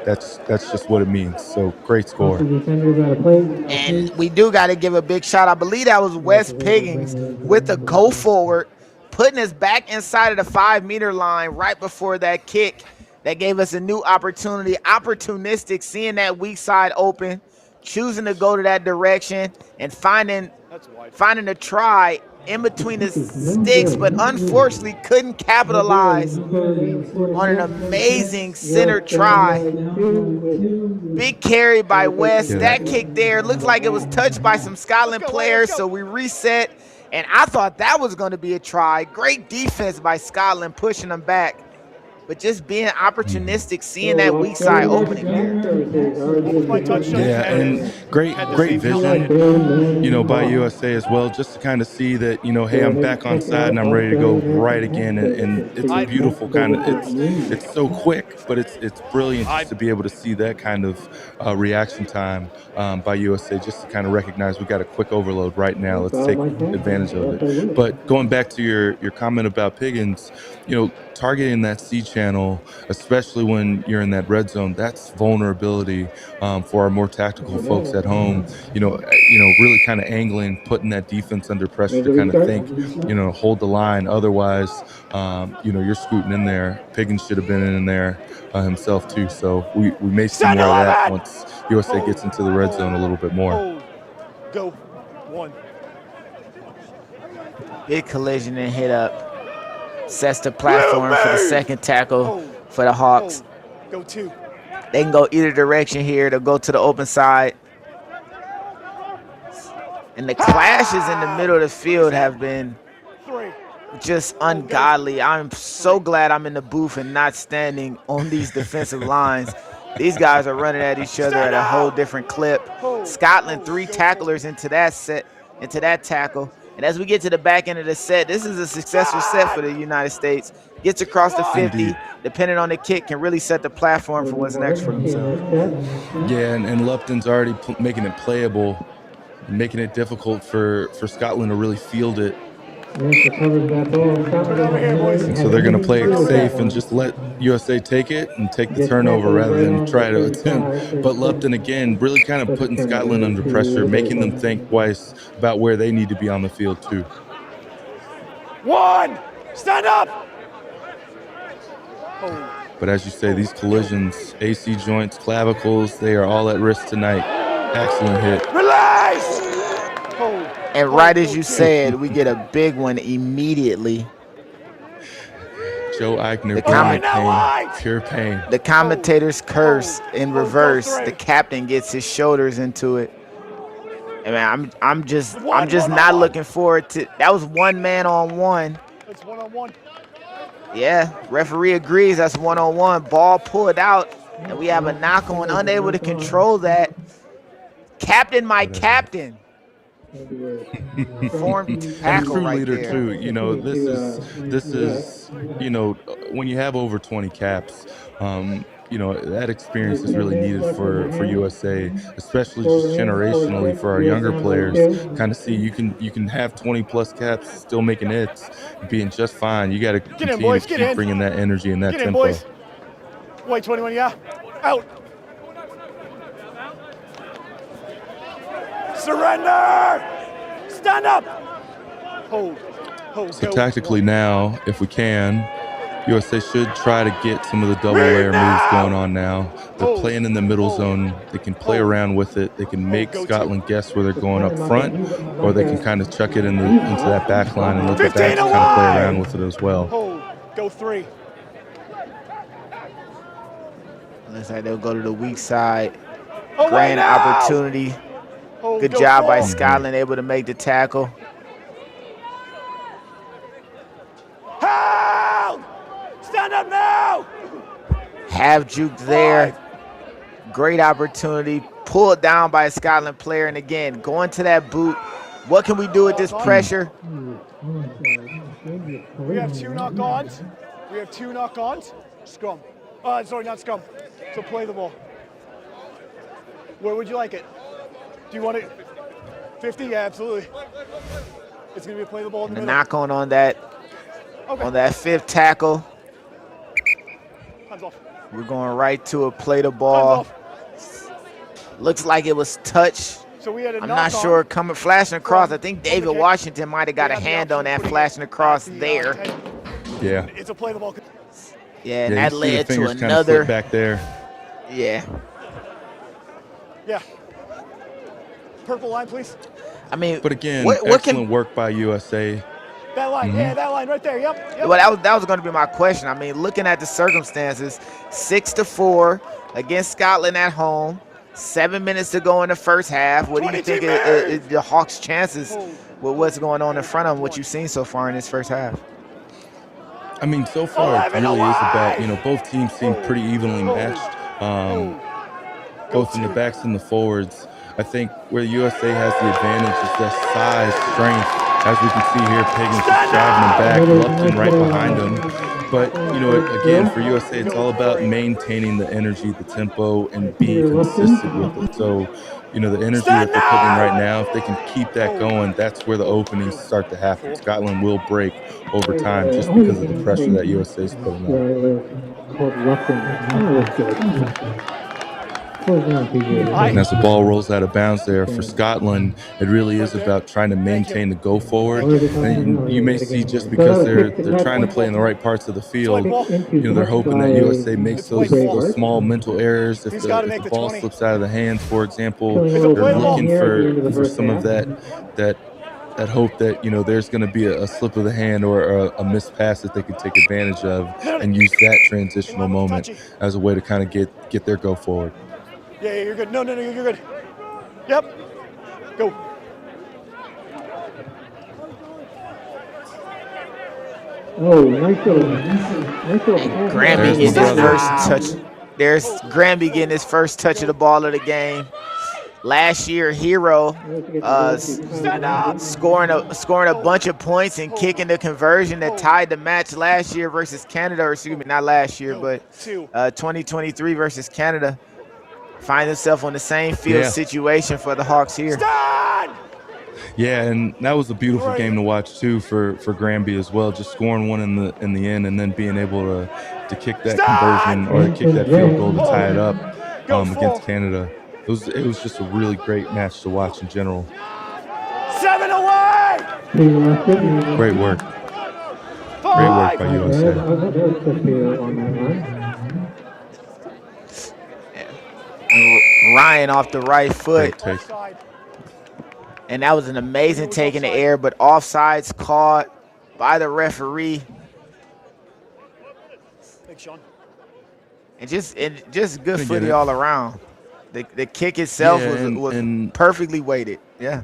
That's just what it means. So great score. And we do got to give a big shout. I believe that was Wes Piggins with the go forward, putting us back inside of the 5-meter line right before that kick. That gave us a new opportunity. Opportunistic, seeing that weak side open, choosing to go to that direction, and finding a try in between the sticks, but unfortunately couldn't capitalize on an amazing center try. Big carry by West. That kick there looks like it was touched by some Scotland players, so we reset, and I thought that was going to be a try. Great defense by Scotland, pushing them back. but just being opportunistic, seeing that weak side opening there. Yeah, and great vision, by USA as well, just to kind of see that, hey, I'm back on side and I'm ready to go right again, and it's beautiful. It's so quick, but it's brilliant just to be able to see that kind of reaction time by USA, just to kind of recognize we got a quick overload right now. Let's take advantage of it. But going back to your comment about Piggins, targeting that C channel, especially when you're in that red zone, that's vulnerability for our more tactical folks at home. Really kind of angling, putting that defense under pressure to kind of think, hold the line. Otherwise, you're scooting in there. Piggins should have been in there himself too. So we may see more of that once USA gets into the red zone a little bit more. Go. 1. Big collision and hit up. Sets the platform for the second tackle for the Hawks. Go 2. They can go either direction here. They'll go to the open side. And the clashes in the middle of the field have been just ungodly. I'm so glad I'm in the booth and not standing on these defensive lines. These guys are running at each other at a whole different clip. Scotland 3 tacklers into that tackle. And as we get to the back end of the set, this is a successful set for the United States. Gets across the 50, depending on the kick, can really set the platform for what's next for themselves. Yeah, and Lupton's already making it playable, making it difficult for Scotland to really field it. And so they're going to play it safe and just let USA take it and take the turnover rather than try to attempt. But Lupton, again, really kind of putting Scotland under pressure, making them think twice about where they need to be on the field too. 1, stand up! But as you say, these collisions, AC joints, clavicles, they are all at risk tonight. Excellent hit. Release! And right as you said, we get a big one immediately. Joe Eichner, pain, pure pain. The commentator's curse in reverse. The captain gets his shoulders into it. And man, I'm just not looking forward to. That was 1 man on 1. It's 1-on-1. Yeah, referee agrees. That's 1-on-1. Ball pulled out, and we have a knock on. Unable to control that. Captain, my captain. Formed tackle true right leader there. too. This is when you have over 20 caps, that experience is really needed for USA, especially just generationally for our younger players. Kind of see you can have 20 plus caps, still making hits, being just fine. You got to continue to keep bringing that energy and that Get in, tempo. boys. Wait, 21, yeah. Out. Surrender! Stand up! Hold. So tactically now, if we can, USA should try to get some of the double layer moves going on now. They're playing in the middle zone. They can play around with it. They can make Scotland guess where they're going up front, or they can kind of chuck it into that back line and let the backs kind of play around with it as well. Go 3. Looks like they'll go to the weak side. Grand opportunity. Good job by Scotland, able to make the tackle. Help! Stand up now! Half juke there. Great opportunity. Pulled down by a Scotland player. And again, going to that boot. What can we do with this pressure? We have 2 knock-ons. Scrum. Sorry, not scrum. So play the ball. Where would you like it? Do you want it 50? Yeah, absolutely. It's going to be a play the ball in the middle. Knock on that. Okay. On that 5th tackle. Hands off. We're going right to a play the ball. Looks like it was touched. So we had a I'm not sure. Flashing across. I think David Washington might have got a hand on that flashing across there. Yeah. It's a play the ball. Yeah, and that led to another. Kind of slip back there. Yeah. Yeah. Purple line, please. I mean, but again, excellent work by USA. That line, yeah, that line right there. Yep. Well, that was going to be my question. I mean, looking at the circumstances, 6-4 against Scotland at home. 7 minutes to go in the first half. What do you think is the Hawks' chances with what's going on in front of them? What you've seen so far in this first half? I mean, so far it really is about, both teams seem pretty evenly matched, both in the backs and the forwards. I think where USA has the advantage is their size, strength. As we can see here, Pagan's just driving him back, Lupton right behind him. But, again, for USA, it's all about maintaining the energy, the tempo, and being consistent with it. So, the energy that they're putting in right now, if they can keep that going, that's where the openings start to happen. Scotland will break over time just because of the pressure that USA is putting on. And as the ball rolls out of bounds there for Scotland, it really is about trying to maintain the go forward. And you may see just because they're trying to play in the right parts of the field, they're hoping that USA makes those small mental errors. If the ball slips out of the hands, for example, they're looking for some of that hope that there's going to be a slip of the hand or a missed pass that they could take advantage of and use that transitional moment as a way to kind of get their go forward. Yeah, you're good. No, you're good. Yep. Go. Oh, nice little Granby getting his first touch. There's Granby getting his first touch of the ball of the game. Last year, Hero scoring a bunch of points and kicking the conversion that tied the match last year versus Canada, or excuse me, not last year, but 2023 versus Canada. Find himself on the same field situation for the Hawks here. Yeah, and that was a beautiful game to watch too for Granby as well. Just scoring one in the end, and then being able to kick that conversion or to kick that field goal to tie it up against Canada. It was just a really great match to watch in general. 7 away. Great work. Great work by USA. Ryan off the right foot. And that was an amazing take in the air, but offsides caught by the referee. And just good footy all around. The kick itself was perfectly weighted. Yeah.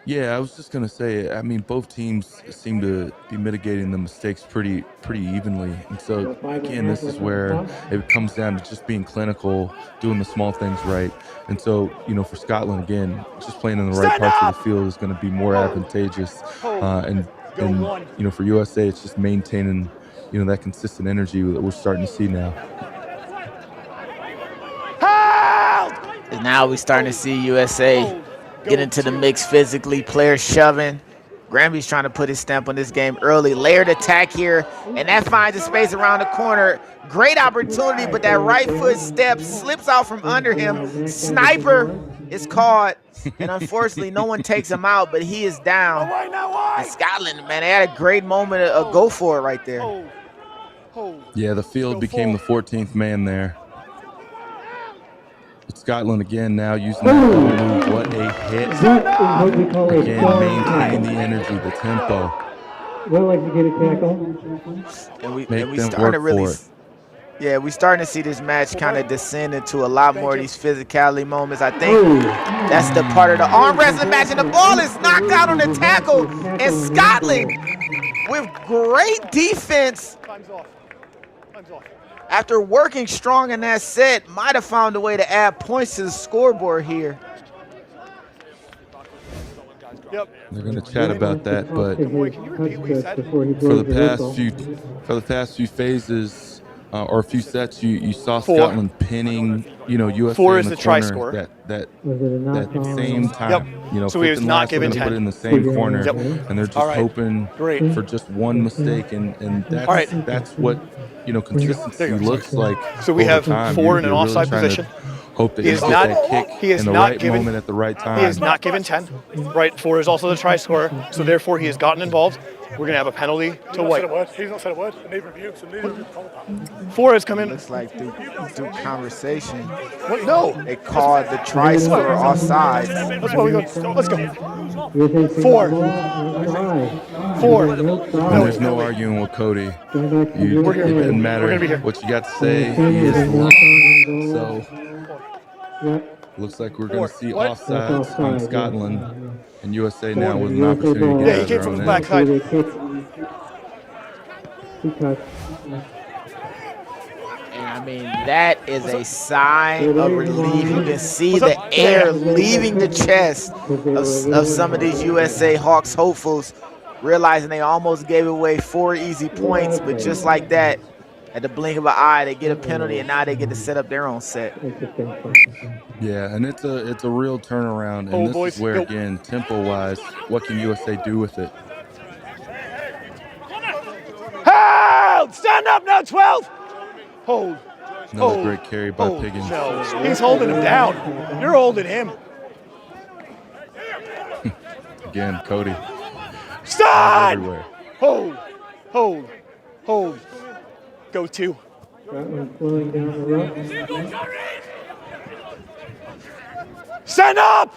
Yeah, I was just gonna say. I mean, both teams seem to be mitigating the mistakes pretty evenly, and so again, this is where it comes down to just being clinical, doing the small things right. And so, for Scotland, again, just playing in the right parts of the field is going to be more advantageous, and for USA, it's just maintaining that consistent energy that we're starting to see now. And now we're starting to see USA get into the mix physically, players shoving. Granby's trying to put his stamp on this game early. Layered attack here, and that finds a space around the corner. Great opportunity, but that right foot step slips out from under him. Sniper is caught, and unfortunately, no one takes him out, but he is down. And Scotland, man, they had a great moment of go for it right there. Yeah, the field became the 14th man there. Scotland again now using that move. What a hit. Again, maintaining the energy, the tempo. Well, like to get a tackle. And we starting to really, we starting to see this match kind of descend into a lot more of these physicality moments. I think that's the part of the arm wrestling match, and the ball is knocked out on the tackle, and Scotland with great defense. After working strong in that set, might have found a way to add points to the scoreboard here. They're going to chat about that, but for the past few phases or a few sets, you saw Scotland pinning, USA 4 in is the try corner score. That same time. So he was not given 10. Put it in the same corner, and they're just hoping for just one mistake, and that's what consistency looks like. So we have time. 4 in an offside position. Hope that he get that kick in the right moment at the right time. He is not given 10. Right, 4 is also the try scorer, so therefore he has gotten involved. We're going to have a penalty to White. He's not said a word. Neither of you, so neither of you called that. 4 has come in. Looks like through conversation. What? No. They called the try scorer offside. That's why we go. Let's go. 4. 4. And there's no arguing with Cody. It doesn't matter what you got to say. He is locked. So looks like we're going to see offsides on Scotland, and USA now with an opportunity to get he came from the backside. And I mean, that is a sign of relief. You can see the air leaving the chest of some of these USA Hawks hopefuls, realizing they almost gave away 4 easy points, but just like that, at the blink of an eye, they get a penalty, and now they get to set up their own set. Yeah, and it's a real turnaround, and this is where, again, tempo-wise, what can USA do with it? Hold! Stand up now, 12! Hold. Another great carry by Piggins. No, he's holding him down. You're holding him. Again, Cody. Stand! Everywhere. Hold. Hold. Hold. Go 2. Stand up!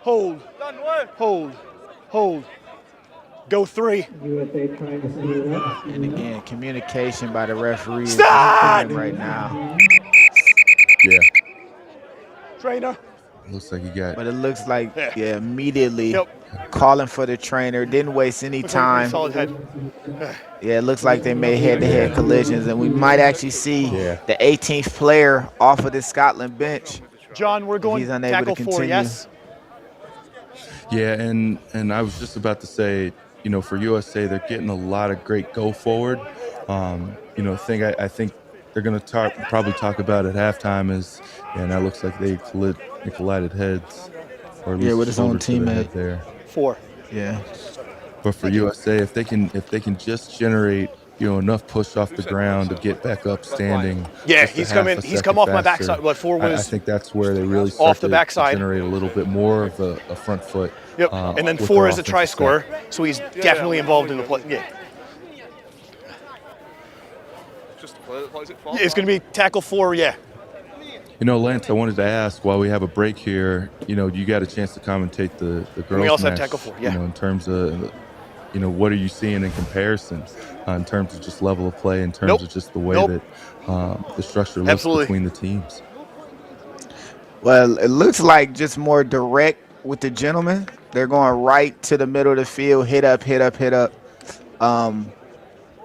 Hold. Hold. Hold. Go 3. And again, communication by the referee is Stand! right now. Yeah. Trainer. Looks like you got. But it looks like, yeah, immediately calling for the trainer. Didn't waste any time. Solid head. Yeah, it looks like they made head-to-head collisions, and we might actually see the 18th player off of the Scotland bench. John, we're going he's unable tackle to 4, continue. yes? Yeah, and I was just about to say, you know, for USA, they're getting a lot of great go forward. You know, I think they're going to probably talk about at halftime is, and that looks like they collided heads, or at least with his own teammate there. 4. Yeah. But for USA, if they can just generate, you know, enough push off the ground to get back up standing. Yeah, he's come off my backside. What 4 was? I think that's where they really start off the backside. to generate a little bit more of a front foot. Yep, and then 4 is a try scorer, so he's definitely involved in the play. Yeah. It's going to be tackle 4, yeah. You know, Lance, I wanted to ask, while we have a break here, you know, you got a chance to commentate the girls' we also match, have tackle 4, yeah. You know, in terms of, you know, what are you seeing in comparison in terms of just level of play, in terms of just the way that the structure looks between the teams? Well, it looks like just more direct with the gentlemen. They're going right to the middle of the field, hit up.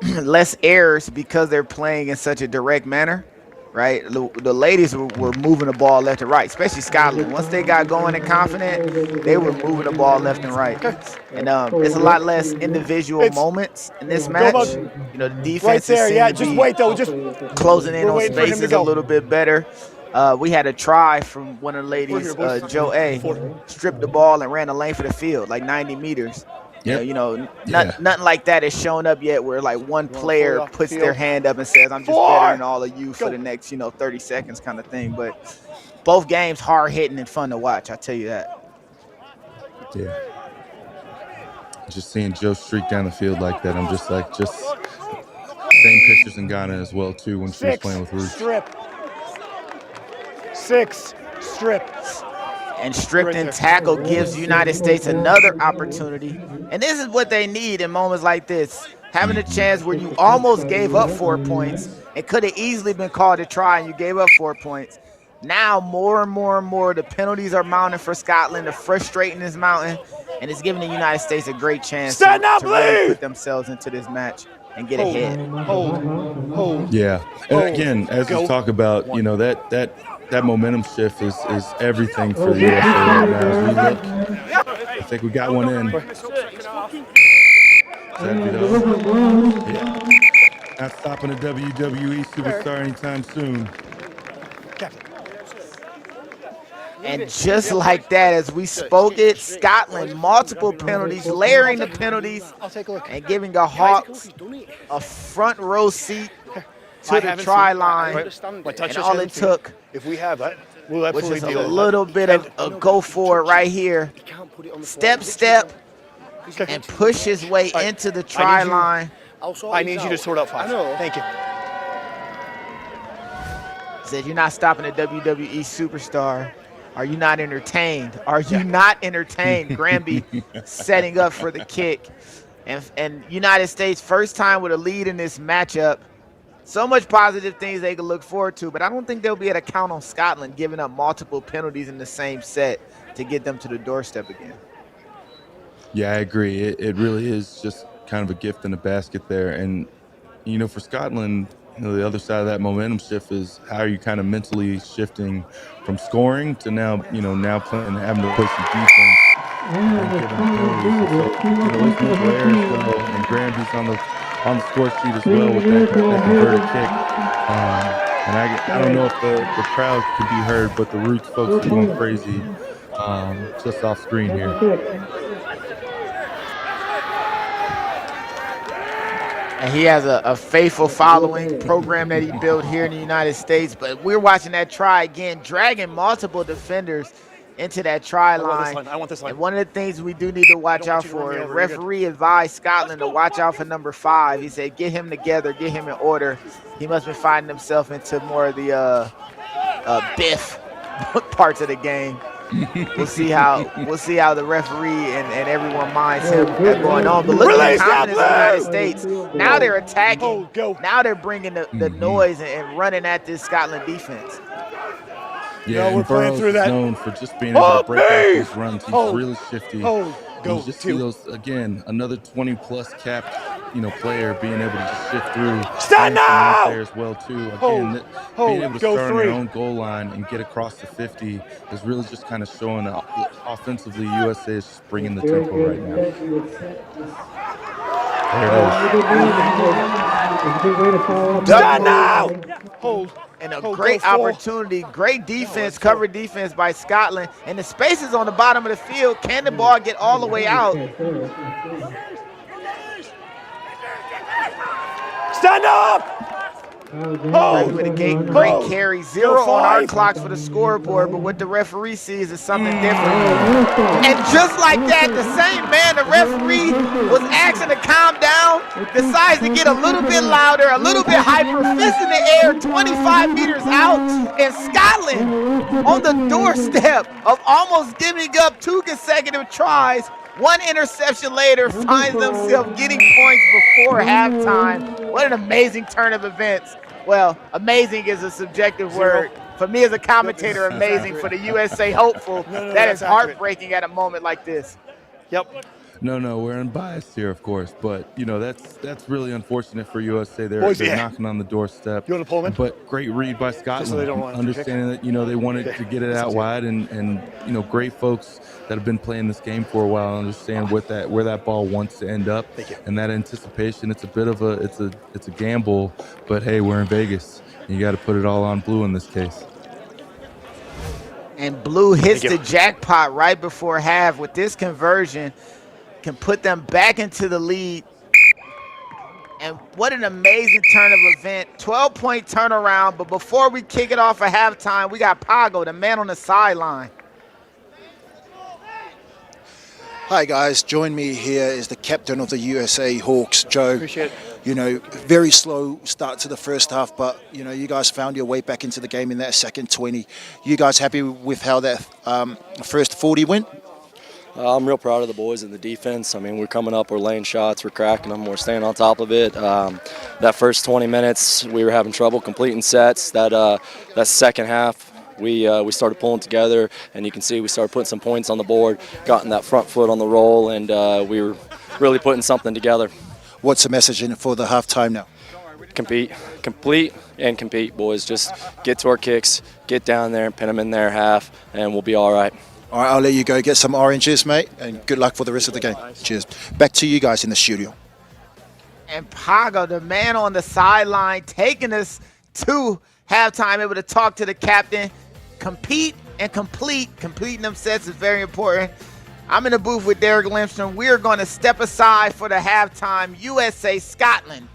Less errors because they're playing in such a direct manner, right? The ladies were moving the ball left and right, especially Scotland. Once they got going and confident, they were moving the ball left and right. And it's a lot less individual moments in this match. You know, the defense right there, just wait though, just closing in on spaces a little bit better. We had a try from one of the ladies, Joe A, stripped the ball and ran the length of the field, like 90 meters. Yep. You know, nothing like that has shown up yet where like one player puts their hand up and says, I'm just better than all of you for the next, 30 seconds kind of thing. But both games hard hitting and fun to watch, I tell you that. Yeah. Just seeing Joe streak down the field like that, I'm just like, same pictures in Ghana as well, too, when she was playing with Ruth. 6 strip. And stripped and tackle gives the United States another opportunity. And this is what they need in moments like this. Having a chance where you almost gave up 4 points. It could have easily been called a try and you gave up 4 points. Now more and more, the penalties are mounting for Scotland. The frustrating is mounting. And it's giving the United States a great chance to really put themselves into this match and get ahead. Hold. Yeah. And again, as we talk about, you know, that momentum shift is everything for the USA right now. As we look, I think we got one in. Yeah. Not stopping a WWE superstar anytime soon. And just like that, as we spoke it, Scotland, multiple penalties, layering the penalties, and giving the Hawks a front row seat to the try line. And all it took if we have that, we'll was just a little bit of a go for it right here. Step, and push his way into the try line. I need you to sort out 5. Thank you. Said, you're not stopping a WWE superstar. Are you not entertained? Are you not entertained? Granby setting up for the kick. And United States, first time with a lead in this matchup. So much positive things they can look forward to, but I don't think they'll be able to count on Scotland giving up multiple penalties in the same set to get them to the doorstep again. Yeah, I agree. It really is just kind of a gift in a basket there. And for Scotland, the other side of that momentum shift is how are you kind of mentally shifting from scoring to now playing, having to play some defense and giving penalties. And so, those mental errors go, and Granby's on the score sheet as well with that converted kick. And I don't know if the crowd can be heard, but the Roots folks are going crazy just off screen here. And he has a faithful following program that he built here in the United States. But we're watching that try again, dragging multiple defenders into that try line. I want this line. And one of the things we do need to watch out for, the referee advised Scotland to watch out for number 5. He said, get him together, get him in order. He must be finding himself into more of the biff parts of the game. We'll see how the referee and everyone minds him that going on. But look at the confidence of the United States. Now they're attacking. Now they're bringing the noise and running at this Scotland defense. Yeah, and Burrows is known for just being able to break out those runs. He's really shifty. You just see those again. Another 20-plus capped, player being able to just shift through. Stand now! There as well too. Again, being able to start on their own goal line and get across the 50 is really just kind of showing that offensively USA is just bringing the tempo right now. There it is. Stand now! Hold. And a great opportunity, great defense, cover defense by Scotland. And the spaces on the bottom of the field, can the ball get all the way out? Stand up! With a great carry, 0 on our clocks for the scoreboard, but what the referee sees is something different. And just like that, the same man, the referee, was asking to calm down, decides to get a little bit louder, a little bit hyper, fist in the air, 25 meters out, and Scotland on the doorstep of almost giving up 2 consecutive tries. 1 interception later, finds themselves getting points before halftime. What an amazing turn of events. Well, amazing is a subjective word. For me as a commentator, amazing. For the USA hopeful, that is heartbreaking at a moment like this. Yep. No, we're unbiased here, of course, but that's really unfortunate for USA. They're knocking on the doorstep. You want to pull them in? But great read by Scotland, so they don't understanding that they wanted to get it out wide, and great folks that have been playing this game for a while understand where that ball wants to end up, and that anticipation. It's a bit of it's a gamble, but hey, we're in Vegas. You got to put it all on blue in this case. And blue hits the jackpot right before half with this conversion. Can put them back into the lead. And what an amazing turn of event. 12-point turnaround. But before we kick it off at halftime, we got Pago, the man on the sideline. Hi guys, join me here is the captain of the USA Hawks, Joe. Appreciate it. Very slow start to the first half, but you guys found your way back into the game in that second 20. You guys happy with how that first 40 went? I'm real proud of the boys in the defense. I mean, we're coming up, we're laying shots, we're cracking them, we're staying on top of it. That first 20 minutes, we were having trouble completing sets. That second half, we started pulling together, and you can see we started putting some points on the board, gotten that front foot on the roll, and we were really putting something together. What's the message for the halftime now? Complete and compete, boys. Just get to our kicks, get down there and pin them in their half, and we'll be all right. All right, I'll let you go get some oranges, mate, and good luck for the rest of the game. Cheers. Back to you guys in the studio. And Pago, the man on the sideline, taking us to halftime, able to talk to the captain, compete and complete. Completing them sets is very important. I'm in the booth with Derek Limstrom. We're going to step aside for the halftime. USA Scotland.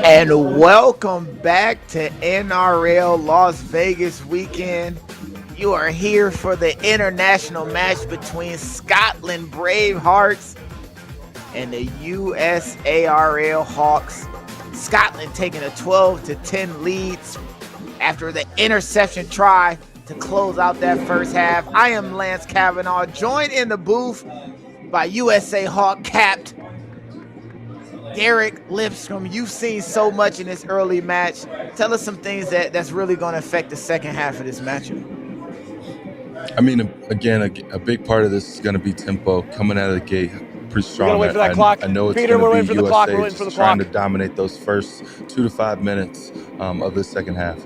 And welcome back to NRL Las Vegas weekend. You are here for the international match between Scotland Bravehearts and the USARL Hawks. Scotland taking a 12-10 lead after the interception try to close out that first half. I am Lance Cavanaugh, joined in the booth by USA Hawk capped Derek Lipscomb. You've seen so much in this early match. Tell us some things that's really going to affect the second half of this matchup. I mean, again, a big part of this is going to be tempo coming out of the gate. Pretty strong. Wait for that clock. I know it's Peter, going we're to be waiting for the clock. USA just trying to dominate those first 2 to 5 minutes of the second half.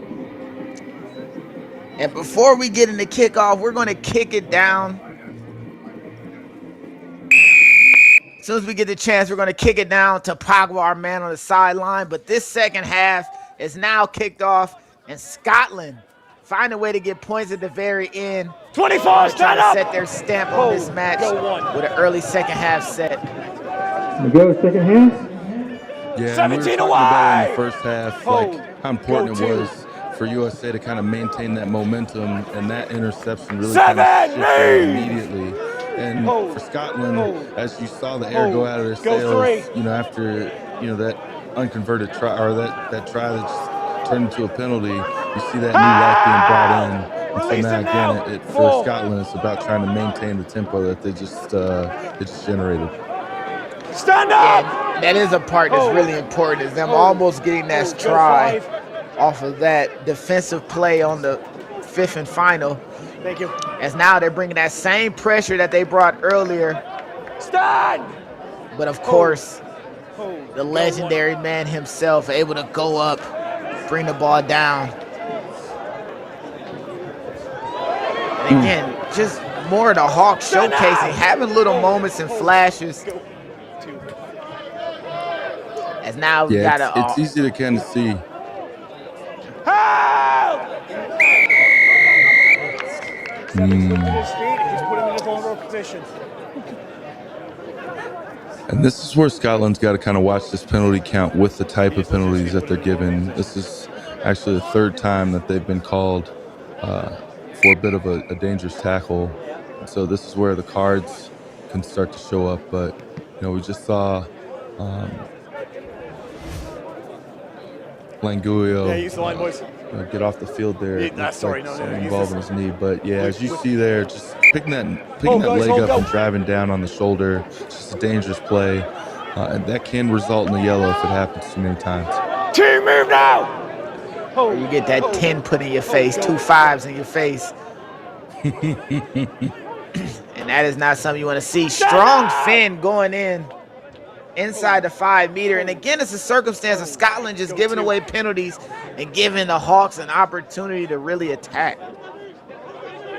And before we get into kickoff, we're going to kick it down. As soon as we get the chance, we're going to kick it down to Pogba, our man on the sideline. But this second half is now kicked off, and Scotland find a way to get points at the very end. 24, stand up! Set their stamp on this match with an early second half set. We go second half. Yeah, 17 we were talking away! about in the first half, like how important it was for USA to kind of maintain that momentum, and that interception really kind of shifted immediately. And for Scotland, as you saw the air go out of their sails, after that unconverted try, or that try that just turned into a penalty, you see that new life being brought in. And so now again, for Scotland, it's about trying to maintain the tempo that they just generated. Stand up! And that is a part that's really important, is them almost getting that try off of that defensive play on the fifth and final. Thank you. As now they're bringing that same pressure that they brought earlier. Stand! But of course, the legendary man himself able to go up, bring the ball down. And again, just more of the Hawks showcasing, having little moments and flashes. As now we got it's easy to kind of see. Help! He's put him in a vulnerable position. And this is where Scotland's got to kind of watch this penalty count with the type of penalties that they're given. This is actually the third time that they've been called for a bit of a dangerous tackle. And so this is where the cards can start to show up. But, we just saw Languio get off the field there. Involving his knee. But, as you see there, just picking that leg up and driving down on the shoulder, it's just a dangerous play. And that can result in a yellow if it happens too many times. Team, move now! You get that 10 put in your face, 2 5s in your face. And that is not something you want to see. Strong Finn going in inside the 5 meter. And again, it's a circumstance of Scotland just giving away penalties and giving the Hawks an opportunity to really attack.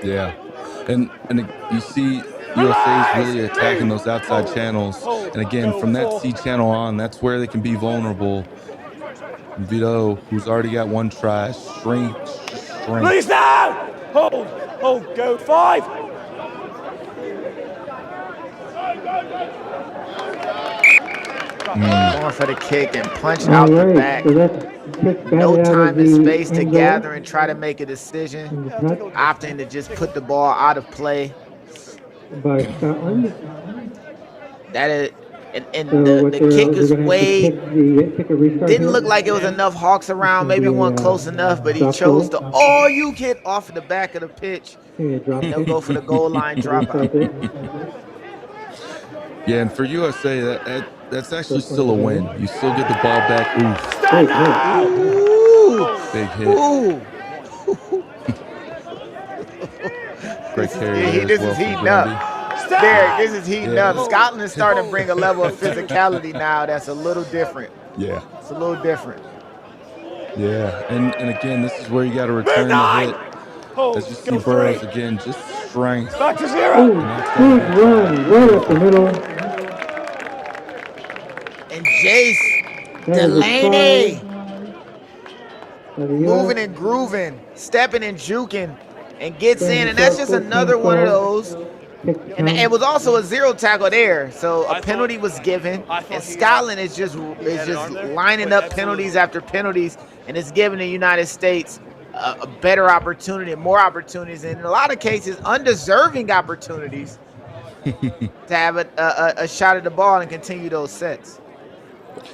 Yeah. And you see USA is really attacking those outside channels. And again, from that C channel on, that's where they can be vulnerable. Vito, who's already got 1 try, shrink. Release now! Hold, go 5. Going for the kick and punch out the back. No time and space to gather and try to make a decision. Opting to just put the ball out of play. By Scotland. That is, and the kick is way, didn't look like it was enough Hawks around, maybe one close enough, but he chose to all-you get off of the back of the pitch. They'll go for the goal line dropout. Yeah, and for USA, that's actually still a win. You still get the ball back. Big hit. Ooh. Great carry. This is heating up. Derek, this is heating up. Scotland is starting to bring a level of physicality now that's a little different. Yeah. It's a little different. Yeah, and again, this is where you got to return the hit. As you see Burrows again, just strength. Back to 0. Good run, right up the middle. And Jace Delaney moving and grooving, stepping and juking, and gets in. And that's just another one of those And it was also a zero tackle there, so a penalty was given, and Scotland is just lining up penalties after penalties, and it's giving the United States a better opportunity, more opportunities, and in a lot of cases, undeserving opportunities to have a shot at the ball and continue those sets.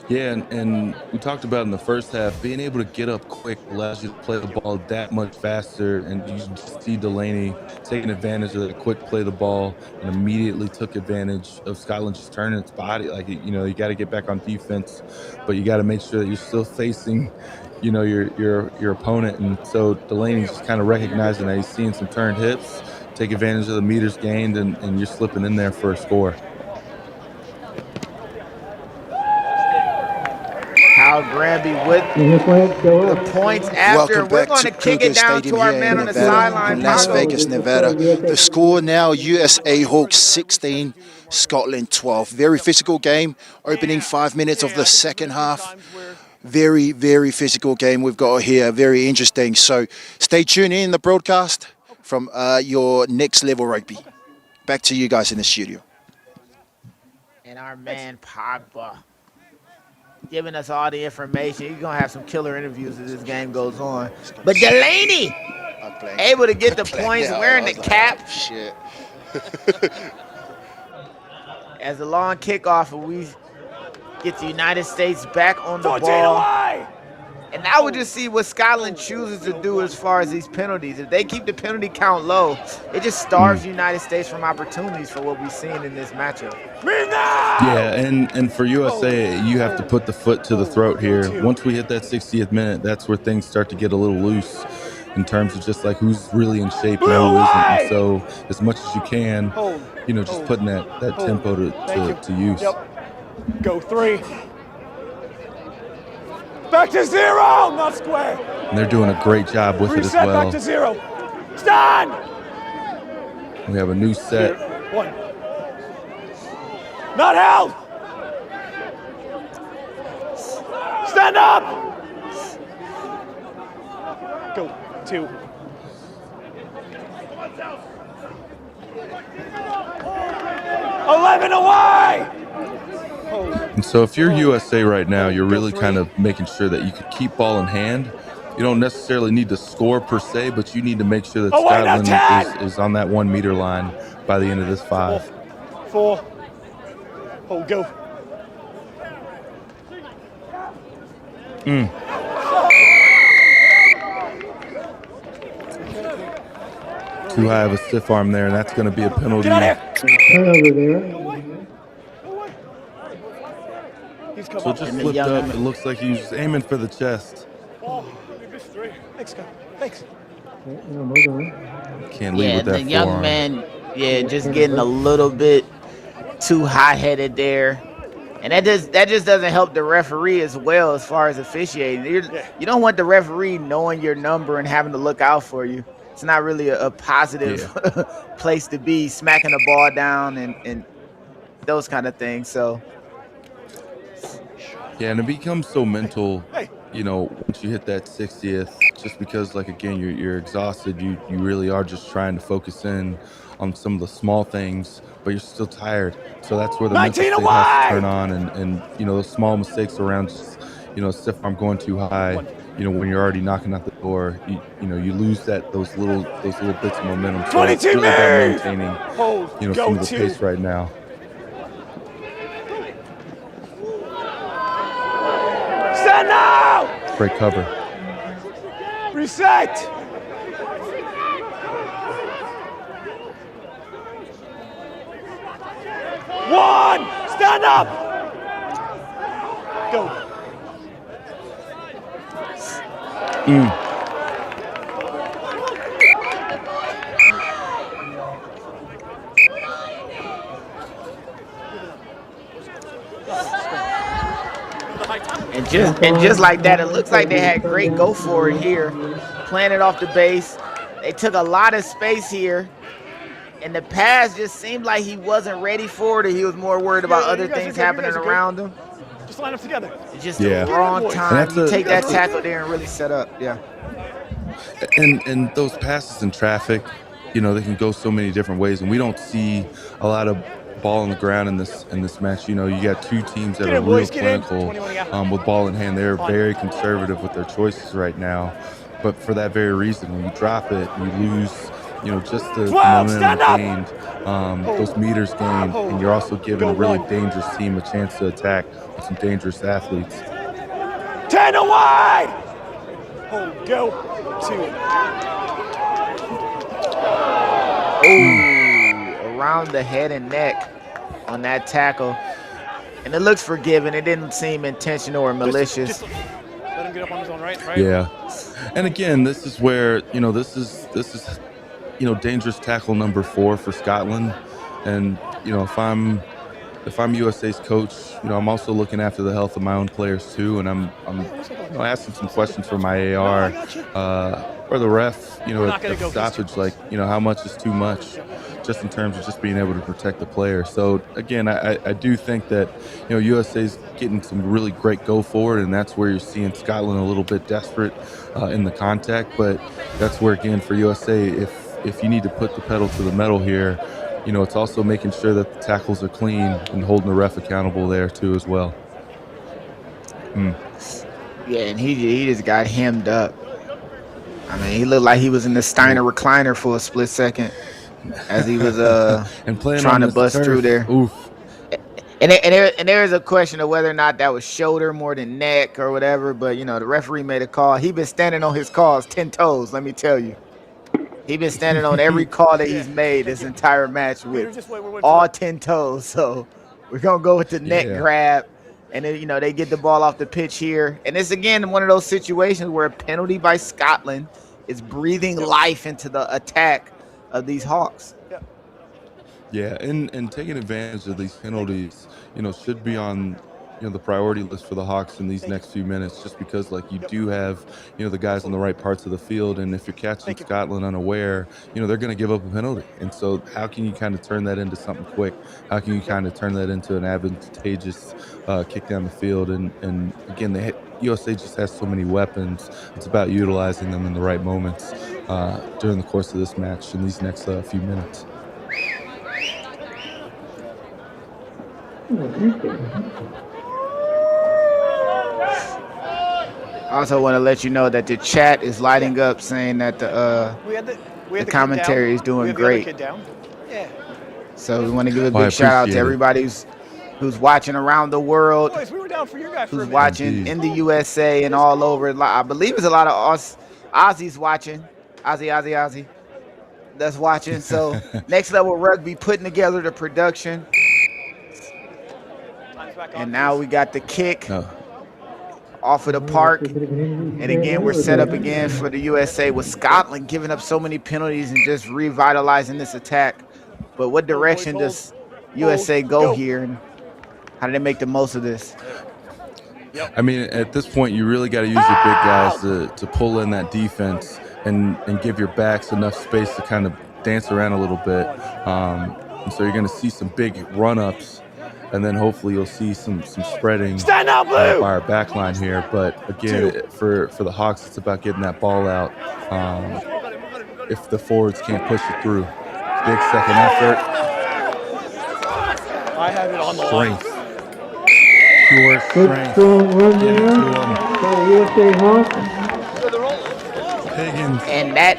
Yeah, and we talked about in the first half, being able to get up quick allows you to play the ball that much faster. And you just see Delaney taking advantage of that quick play the ball and immediately took advantage of Scotland just turning its body. Like, you know, you got to get back on defense, but you got to make sure that you're still facing, you know, your opponent. And so Delaney's just kind of recognizing that he's seeing some turned hips, take advantage of the meters gained, and you're slipping in there for a score. Kyle Granby with the points after. Welcome We're back going to to kick Cougar it down Stadium to our here man in on the Nevada, sideline. in Las Pablo. Vegas, Nevada. The score now, USA Hawks 16, Scotland 12. Very physical game, opening 5 minutes of the second half. Very, very physical game we've got here, very interesting. So stay tuned in the broadcast from your next level rugby. Back to you guys in the studio. And our man Pogba giving us all the information. He's going to have some killer interviews as this game goes on. But Delaney able to get the points, wearing the cap. Shit. As a long kickoff, we get the United States back on the ball. And now we'll just see what Scotland chooses to do as far as these penalties. If they keep the penalty count low, it just starves the United States from opportunities for what we've seen in this matchup. Yeah, and for USA, you have to put the foot to the throat here. Once we hit that 60th minute, that's where things start to get a little loose in terms of just like who's really in shape and who isn't. And so as much as you can, you know, just putting that tempo to use. Yep. Go 3. Back to 0, not square. And they're doing a great job with it as Reset well. back to 0. Stand. We have a new set. 1. Not held. Stand up. Go 2. "11 away." And so if you're USA right now, you're really kind of making sure that you can keep ball in hand. You don't necessarily need to score per se, but you need to make sure that Scotland is on that 1 meter line by the end of this 5. 4. Hold, go. Too high of a stiff arm there, and that's going to be a penalty. Turnover there. So just flipped up. It looks like he was aiming for the chest. Oh, we missed 3. Thanks, Scott. Thanks. Can't leave with that the young forearm. man, just getting a little bit too hot-headed there. And that just doesn't help the referee as well as far as officiating. You don't want the referee knowing your number and having to look out for you. It's not really a positive place to be, smacking the ball down and those kind of things. So. Yeah, and it becomes so mental, you know, once you hit that 60th, just because, like, again, you're exhausted. You really are just trying to focus in on some of the small things, but you're still tired. So that's where the mental state has to turn on, and you know, those small mistakes around just, you know, stiff arm going too high, you know, when you're already knocking out the door, you know, you lose those little bits of momentum. So it's really about maintaining, you know, some of the pace right now. Stand now. Great cover. Reset. One. Stand up. Go. And just like that, it looks like they had great go for it here, playing it off the base. They took a lot of space here, and the pass just seemed like he wasn't ready for it. He was more worried about other things happening around him. Just line up together. It's just the wrong time. You take that tackle there and really set up. Yeah. And those passes in traffic, they can go so many different ways, and we don't see a lot of ball on the ground in this match. You got two teams that are real clinical with ball in hand. They're very conservative with their choices right now, but for that very reason, when you drop it, you lose. Just the momentum gained, those meters gained, and you're also giving a really dangerous team a chance to attack with some dangerous athletes. 10 away! Go. 2. Oh, around the head and neck on that tackle. And it looks forgiving. It didn't seem intentional or malicious. Just let him get up on his own right? Yeah. And again, this is where, this is dangerous tackle number 4 for Scotland. And, if I'm USA's coach, I'm also looking after the health of my own players too, and I'm asking some questions for my AR or the ref, at stoppage, how much is too much, just in terms of just being able to protect the player. So again, I do think that USA's getting some really great go forward, and that's where you're seeing Scotland a little bit desperate in the contact. But that's where, again, for USA, if you need to put the pedal to the metal here, it's also making sure that the tackles are clean and holding the ref accountable there too as well. Yeah, and he just got hemmed up. I mean, he looked like he was in the Steiner recliner for a split second as he was and trying to bust through there. Oof. And there is a question of whether or not that was shoulder more than neck or whatever. But the referee made a call. He been standing on his calls 10 toes. Let me tell you. He's been standing on every call that he's made this entire match with all 10 toes. So we're going to go with the neck grab. And then, they get the ball off the pitch here. And it's, again, one of those situations where a penalty by Scotland is breathing life into the attack of these Hawks. Yeah, and taking advantage of these penalties, should be on the priority list for the Hawks in these next few minutes, just because you do have the guys in the right parts of the field, and if you're catching Scotland unaware, they're going to give up a penalty. And so how can you kind of turn that into something quick? How can you kind of turn that into an advantageous kick down the field? And again, USA just has so many weapons. It's about utilizing them in the right moments during the course of this match in these next few minutes. I also want to let you know that the chat is lighting up, saying that the commentary is doing great. So we want to give a big shout out to everybody who's watching around the world, who's watching in the USA and all over. I believe there's a lot of Aussies watching. Aussie that's watching. So Next Level Rugby putting together the production. And now we got the kick. Off of the park, and again we're set up again for the USA with Scotland giving up so many penalties and just revitalizing this attack. But what direction does USA go here, and how do they make the most of this? I mean, at this point you really got to use your big guys to pull in that defense and give your backs enough space to kind of dance around a little bit, and so you're going to see some big run-ups. And then hopefully you'll see some spreading by our back line here. But again, for the Hawks, it's about getting that ball out. If the forwards can't push it through. Big second effort. I have it on the strength. Pure strength. Strong run there by the USA Hawks. Higgins. And that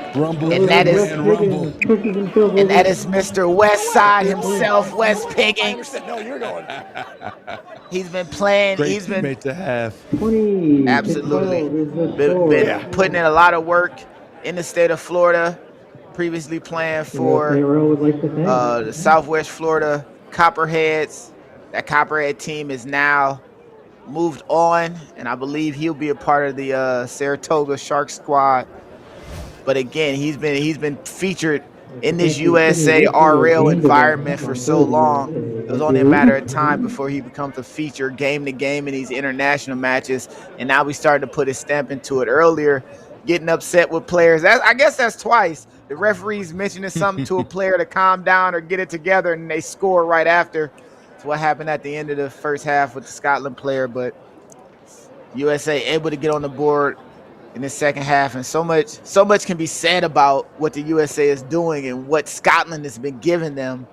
is Mr. Westside himself, Wes Piggins. No, you're going. He's been playing. Great he's been teammate to have. Absolutely been putting in a lot of work in the state of Florida. Previously playing for the Southwest Florida Copperheads. That Copperhead team is now moved on, and I believe he'll be a part of the Saratoga Shark squad. But again, he's been featured in this USA RL environment for so long. It was only a matter of time before he becomes a feature game to game in these international matches. And now we started to put his stamp into it. Earlier, getting upset with players. I guess that's twice. The referee's mentioning something to a player to calm down or get it together, and they score right after. That's what happened at the end of the first half with the Scotland player. But USA able to get on the board in the second half, and so much can be said about what the USA is doing and what Scotland has been giving them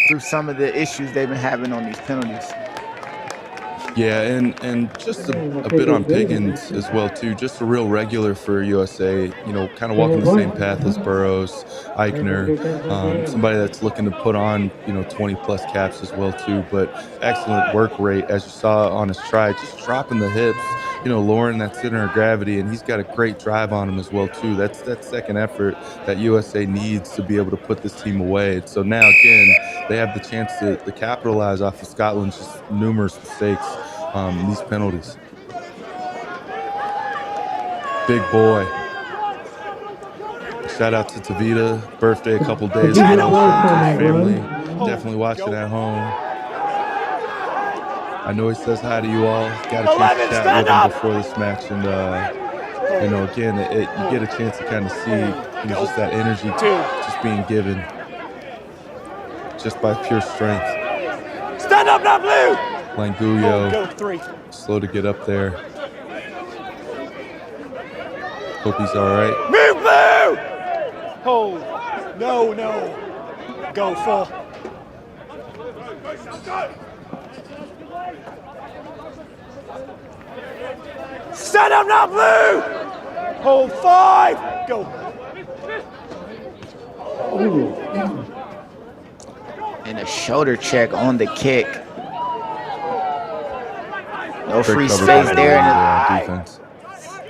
through some of the issues they've been having on these penalties. Yeah, and just a bit on Piggins as well too. Just a real regular for USA. You know, kind of walking the same path as Burrows, Eichner. Somebody that's looking to put on 20+ caps as well too. But excellent work rate, as you saw on his try, just dropping the hips. Lowering that center of gravity, and he's got a great drive on him as well too. That's that second effort that USA needs to be able to put this team away. And so now again, they have the chance to capitalize off of Scotland's just numerous mistakes, these penalties. Big boy. Shout out to Tavita, birthday a couple days ago. Family, definitely watching at home. I know he says hi to you all. Got a chance to chat with him before this match, and again, you get a chance to kind of see just that energy just being given, just by pure strength. Stand up now, Blue. Languyo, slow to get up there. Hope he's all right. Move, Blue. Hold. No. Go full. Stand up now, Blue! Hold 5! Go! And a shoulder check on the kick. No free space there in the defense.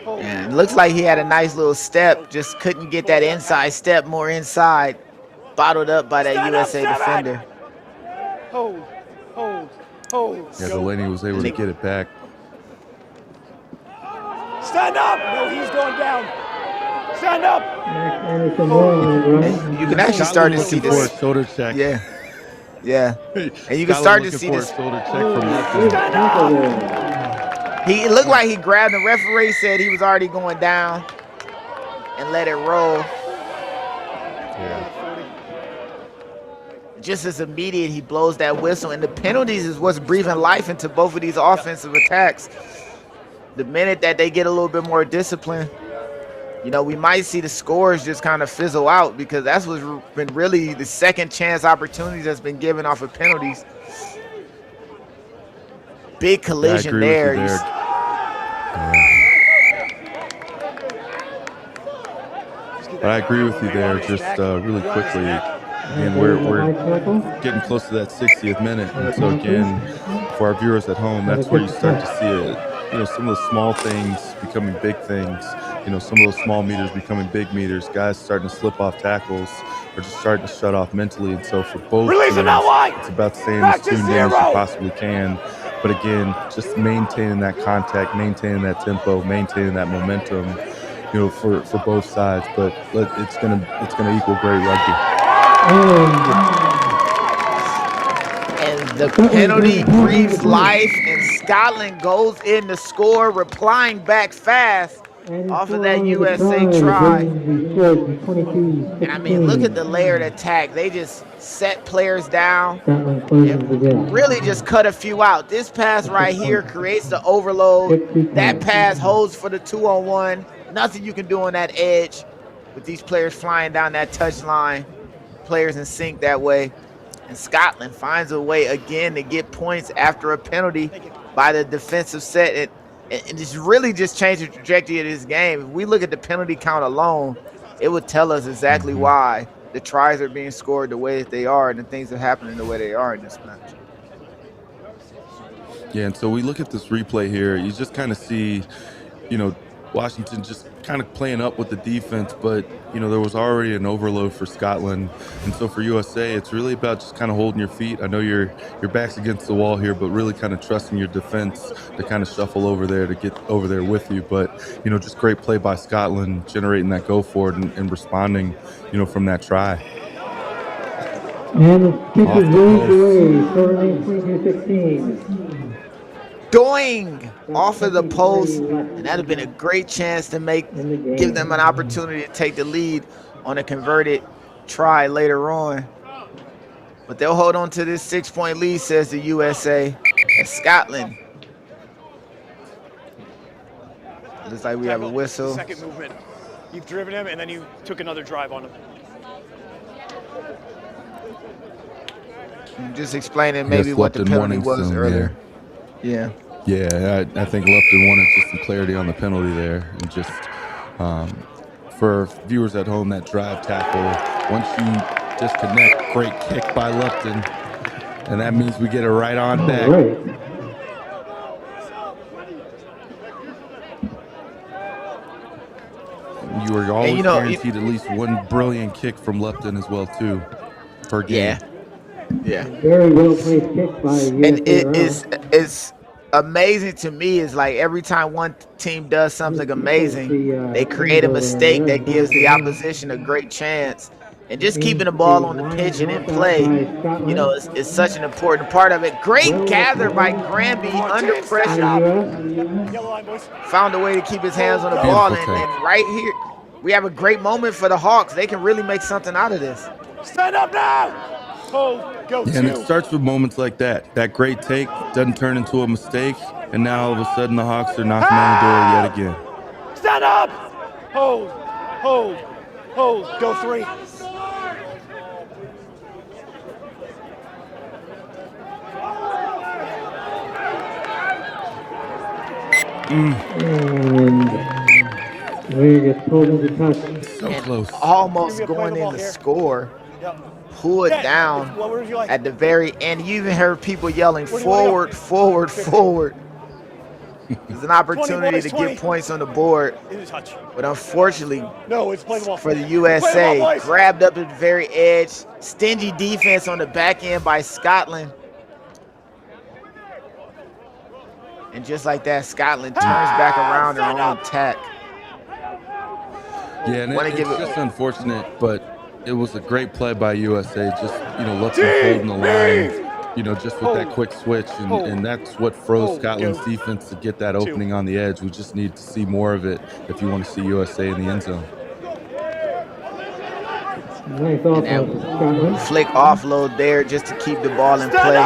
And it looks like he had a nice little step, just couldn't get that inside step more inside. Bottled up by that USA defender. Hold. Yeah, Delaney was able to get it back. Stand up! No, he's going down. Stand up! You can actually start to see this shoulder check. Yeah. And you can start to see this shoulder check from left. It looked like he grabbed the referee, said he was already going down, and let it roll. Yeah. Just as immediate, he blows that whistle, and the penalties is what's breathing life into both of these offensive attacks. The minute that they get a little bit more discipline, we might see the scores just kind of fizzle out, because that's what's been really the second chance opportunities that's been given off of penalties. Big collision there. But I agree with you there. Just really quickly, again, we're getting close to that 60th minute, and so again, for our viewers at home, that's where you start to see it. Some of the small things becoming big things. Some of those small meters becoming big meters. Guys starting to slip off tackles or just starting to shut off mentally. And so for both teams, it's about staying as tuned in as you possibly can. But again, just maintaining that contact, maintaining that tempo, maintaining that momentum, for both sides. But it's gonna equal great rugby. And the penalty breathes life, and Scotland goes in to score, replying back fast off of that USA try. And I mean, look at the layered attack. They just set players down and really just cut a few out. This pass right here creates the overload. That pass holds for the 2-on-1. Nothing you can do on that edge with these players flying down that touch line. Players in sync that way. And Scotland finds a way again to get points after a penalty by the defensive set. And it's really just changed the trajectory of this game. If we look at the penalty count alone, it would tell us exactly why the tries are being scored the way that they are and the things are happening the way they are in this match. Yeah, and so we look at this replay here. You just kind of see, Washington just kind of playing up with the defense, but there was already an overload for Scotland, and so for USA, it's really about just kind of holding your feet. I know your back's against the wall here, but really kind of trusting your defense to kind of shuffle over there to get over there with you. But just great play by Scotland, generating that go forward and responding, from that try. And the kick is raised away, score remains 22-16. Doing off of the post, and that'd have been a great chance to give them an opportunity to take the lead on a converted try later on. But they'll hold on to this 6-point lead, says the USA. And Scotland Looks like we have a Tackle, whistle. Second movement. You've driven him, and then you took another drive on him. Just explaining maybe Yes, what the Lupton penalty wanting was some, earlier. Yeah. Yeah, I think Lupton wanted just some clarity on the penalty there. And just for viewers at home, that drive tackle, once you disconnect, great kick by Lupton. And that means we get it right on back. You are always guaranteed at least one brilliant kick from Lupton as well, too, per game. Yeah. Very well placed kick by And it's amazing to me is like every time one team does something amazing, they create a mistake that gives the opposition a great chance. And just keeping the ball on the pitch and in play, you know, is such an important part of it. Great gather by Granby under pressure. Found a way to keep his hands on the ball. And right here, we have a great moment for the Hawks. They can really make something out of this. Stand up now! Go And it starts with moments like that. That great take doesn't turn into a mistake, and now all of a sudden the Hawks are knocking on the door yet again. Stand up! Hold, go 3. And Lee gets pulled into touch. So close. Almost going in to score. Pull it down at the very end. You even heard people yelling, forward, forward, forward. It's an opportunity to get points on the board. But unfortunately, for the USA, grabbed up at the very edge. Stingy defense on the back end by Scotland. And just like that, Scotland turns back around their own attack. Yeah, and it's just unfortunate, but it was a great play by USA. Just, you know, Lupton holding the line, you know, just with that quick switch. And that's what froze Scotland's defense to get that opening on the edge. We just need to see more of it if you want to see USA in the end zone. And flick offload there just to keep the ball in play.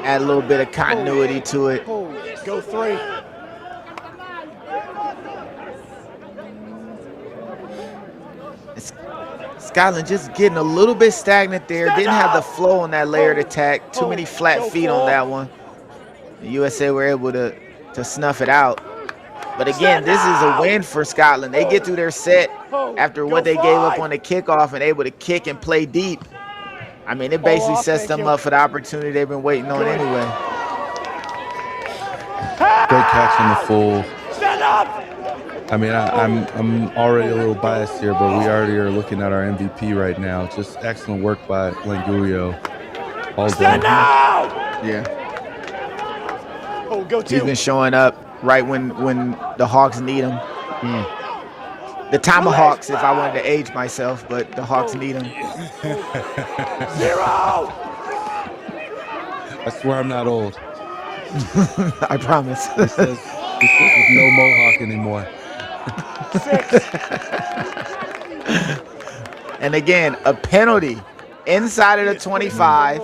Add a little bit of continuity to it. Go 3. Scotland just getting a little bit stagnant there. Didn't have the flow on that layered attack. Too many flat feet on that one. The USA were able to snuff it out. But again, this is a win for Scotland. They get through their set after what they gave up on the kickoff and able to kick and play deep. I mean, it basically sets them up for the opportunity they've been waiting on anyway. Great catch on the full. Stand up! I mean, I'm already a little biased here, but we already are looking at our MVP right now. Just excellent work by Languio. All Stand now! Yeah. Go 2. He's been showing up right when the Hawks need him. The Tomahawks, if I wanted to age myself, but the Hawks need him. 0! I swear I'm not old. I promise. This is with no mohawk anymore. 6. And again, a penalty inside of the 25.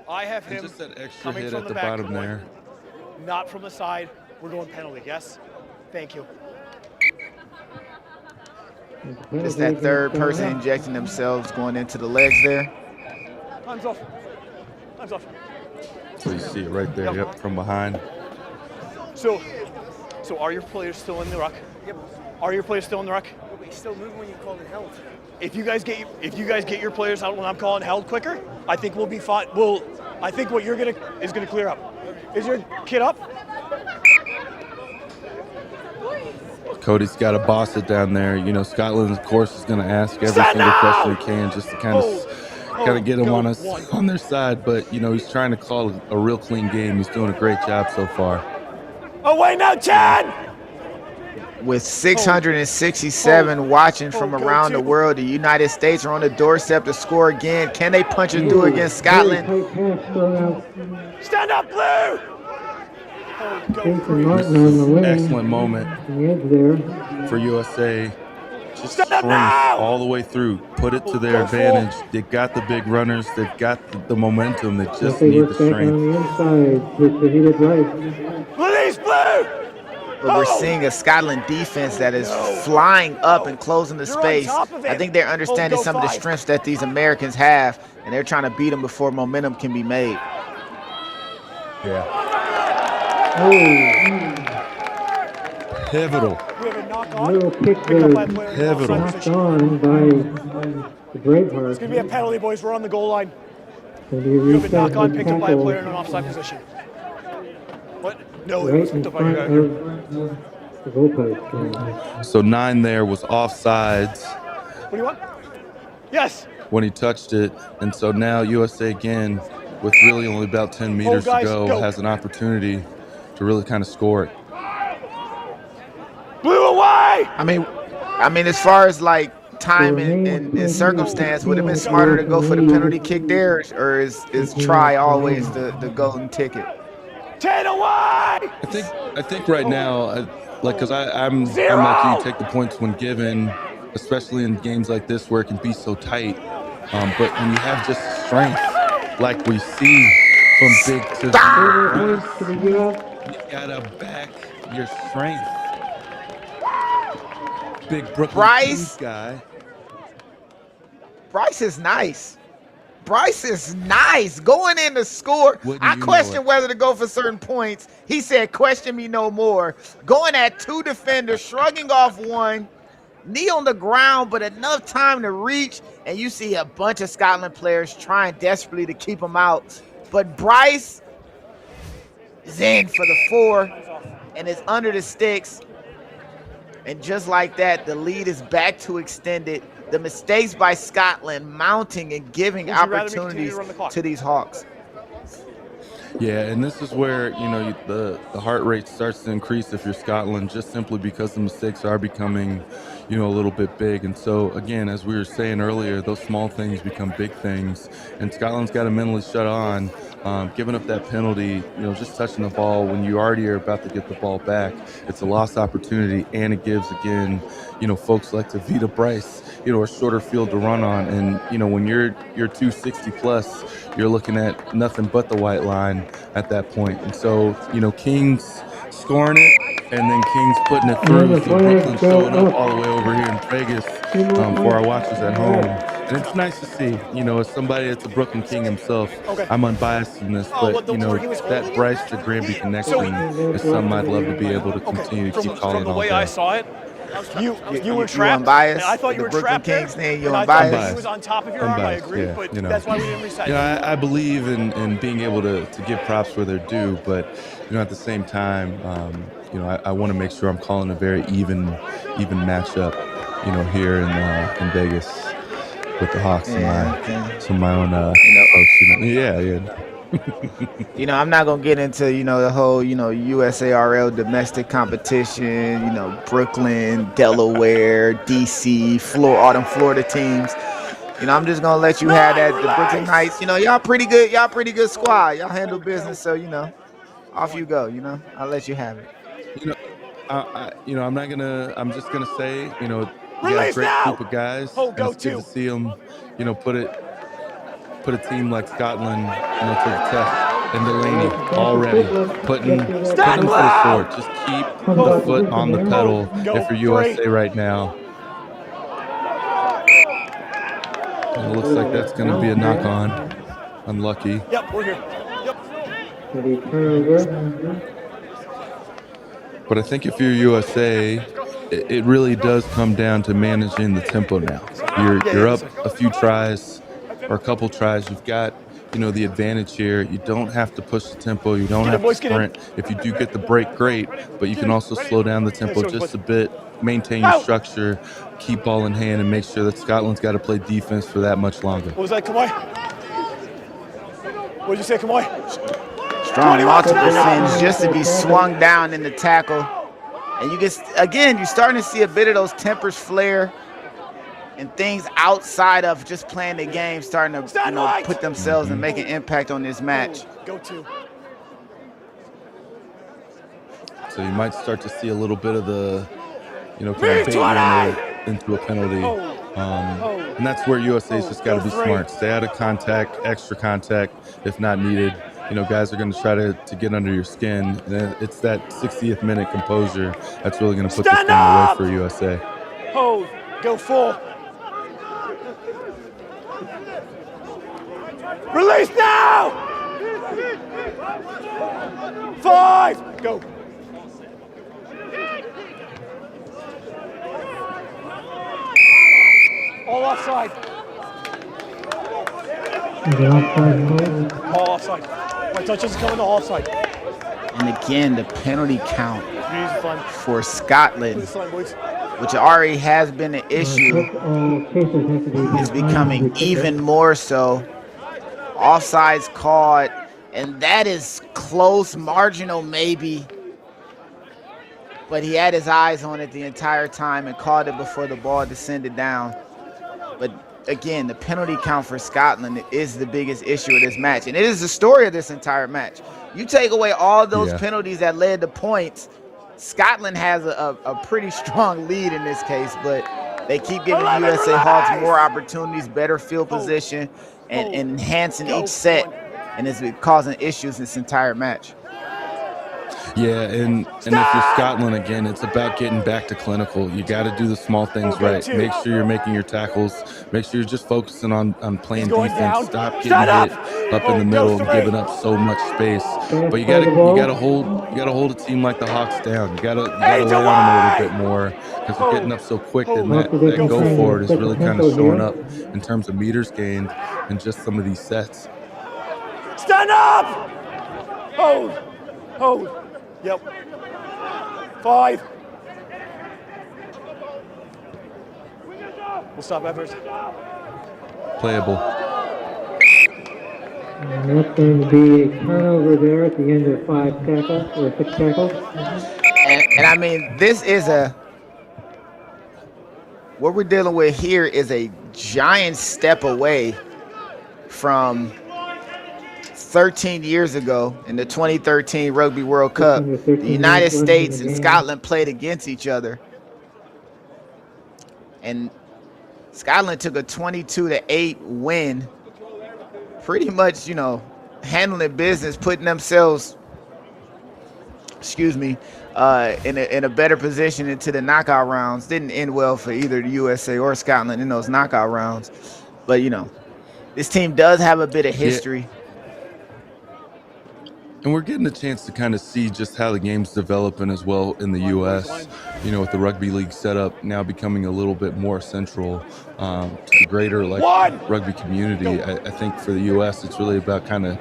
I have And him just that extra coming hit from at the the back, bottom there. not from the side. We're going penalty, yes? Thank you. Just that third person injecting themselves going into the legs there. Time's off. Time's off. So you see it right there, yep, from behind. So are your players still in the ruck? Yep. Are your players still in the ruck? But he's still moving when you call it held. If you guys get your players out when I'm calling held quicker, I think we'll be fine. I think what is gonna clear up. Is your kid up? Cody's got to boss it down there. You know, Scotland, of course, is going to ask every single question he can just to kind of get him on their side. But, you know, he's trying to call a real clean game. He's doing a great job so far. Away now, Chad! With 667 watching from around the world, the United States are on the doorstep to score again. Can they punch it through against Scotland? Stand up, Blue! Excellent moment for USA. just strength all the way through. Put it to their advantage. They've got the big runners. They've got the momentum. They just need the strength. On the inside with the heated right. Release blue! But we're seeing a Scotland defense that is flying up and closing the space. I think they're understanding some of the strengths that these Americans have, and they're trying to beat them before momentum can be made. Yeah. Oh. Pivotal. Little kick there. Pivotal. Knocked on by the Bravehearts. It's going to be a penalty, boys. We're on the goal line. You have a knock-on picked up by a player in an offside position. What? No, it was picked up by a guy. The goalpost. So 9 there was offsides. What do you want? Yes. When he touched it, and so now USA again, with really only about 10 meters to go, has an opportunity to really kind of score it. Blew away! I mean, as far as like time and circumstance, would it have been smarter to go for the penalty kick there, or is try always the golden ticket? 10 away! I think right now, because I'm like you, take the points when given, especially in games like this where it can be so tight. But when you have just strength, like we see from big to big, you gotta back your strength. Big Brooklyn Bryce guy. Bryce is nice. Bryce is nice going in to score. I question whether to go for certain points. He said, question me no more. Going at 2 defenders, shrugging off one, knee on the ground, but enough time to reach. And you see a bunch of Scotland players trying desperately to keep him out. But Bryce is in for the 4 and is under the sticks. And just like that, the lead is back to extended. The mistakes by Scotland mounting and giving opportunities to these Hawks. Yeah, and this is where, the heart rate starts to increase if you're Scotland, just simply because the mistakes are becoming, a little bit big. And so, again, as we were saying earlier, those small things become big things. And Scotland's got to mentally shut on. Giving up that penalty, just touching the ball when you already are about to get the ball back, it's a lost opportunity, and it gives, again, folks like Tavita Bryce, a shorter field to run on. And, when you're 260 plus, you're looking at nothing but the white line at that point. And so, King's scoring it, and then King's putting it through. So Brooklyn's showing up all the way over here in Vegas for our watchers at home. And it's nice to see, as somebody that's a Brooklyn King himself, I'm unbiased in this, but, that Bryce to Granby connection is something I'd love to be able to continue to keep calling From all the way day. I saw it, you were trapped. Unbiased. I thought you were trapped there. Kings thing, you and I thought unbiased. he was on top of your arm. I agree, yeah, but that's why we didn't reset. I believe in being able to give props where they're due, but at the same time, I want to make sure I'm calling a very even matchup, here in Vegas with the Hawks and some of my own folks. Yeah. I'm not gonna get into the whole USARL domestic competition. Brooklyn, Delaware, DC, all them Florida teams. I'm just gonna let you have that. The Brooklyn Knights. Y'all pretty good. Y'all pretty good squad. Y'all handle business. So off you go. I'll let you have it. I'm not gonna. I'm just gonna say, you got a great group of guys. And it's good to see them, put a team like Scotland, to the test. And Delaney already putting them to the sword. Just keep the foot on the pedal if you're USA right now. And it looks like that's going to be a knock-on. Unlucky. Yep, we're here. But I think if you're USA, it really does come down to managing the tempo now. You're up a few tries or a couple tries. You've got the advantage here. You don't have to push the tempo. You don't have to sprint. If you do get the break, great, but you can also slow down the tempo just a bit, maintain your structure, keep ball in hand, and make sure that Scotland's got to play defense for that much longer. What was that, Kamoi? What did you say, Kamoi? Strong multiple fins just to be swung down in the tackle. And you're starting to see a bit of those tempers flare. And things outside of just playing the game starting to put themselves and make an impact on this match. Go to. So you might start to see a little bit of the, kind of baby into a penalty. And that's where USA's just got to be smart. Stay out of contact, extra contact if not needed. You know, guys are going to try to get under your skin. And it's that 60th minute composure that's really going to put this game away for USA. Hold. Go full. Release now! 5! Go. All offside. All offside. My touch is coming to all offside. And again, the penalty count for Scotland, which already has been an issue, is becoming even more so. Offsides called, and that is close, marginal maybe, but he had his eyes on it the entire time and called it before the ball descended down. But again, the penalty count for Scotland is the biggest issue of this match, and it is the story of this entire match. You take away all those penalties that led to points, Scotland has a pretty strong lead in this case, but they keep giving USA Hawks more opportunities, better field position, and enhancing each set, and it's causing issues this entire match. Yeah, and if you're Scotland, again, it's about getting back to clinical. You got to do the small things right. Make sure you're making your tackles. Make sure you're just focusing on playing defense. Stop getting hit up in the middle and giving up so much space. But you gotta hold a team like the Hawks down. You gotta lay on them a little bit more because they're getting up so quick. And that go forward is really kind of showing up in terms of meters gained and just some of these sets. Stand up! Hold. Yep. 5. We'll stop efforts. Playable. And that's going to be a turnover there at the end of 5 tackles or 6 tackles. And I mean, this is what we're dealing with here is a giant step away from 13 years ago in the 2013 Rugby World Cup. The United States and Scotland played against each other, and Scotland took a 22-8 win, pretty much, you know, handling business, putting themselves, in a better position into the knockout rounds. Didn't end well for either the USA or Scotland in those knockout rounds, but you know, this team does have a bit of history. And we're getting a chance to kind of see just how the game's developing as well in the U.S., you know, with the rugby league setup now becoming a little bit more central to the greater rugby community. I think for the U.S., it's really about kind of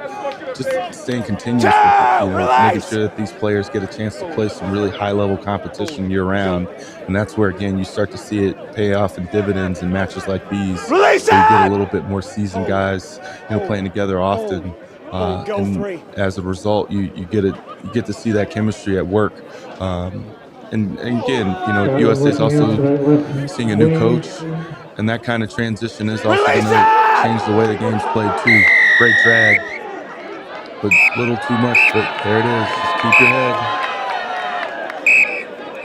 just staying continuous with it, you know, making sure that these players get a chance to play some really high-level competition year-round. And that's where, again, you start to see it pay off in dividends in matches like these. Where you get a little bit more seasoned guys, you know, playing together often. And as a result, you get to see that chemistry at work. And again, you know, USA is also seeing a new coach, and that kind of transition is also going to change the way the game's played too. Great drag, but little too much. But there it is. Just keep your head.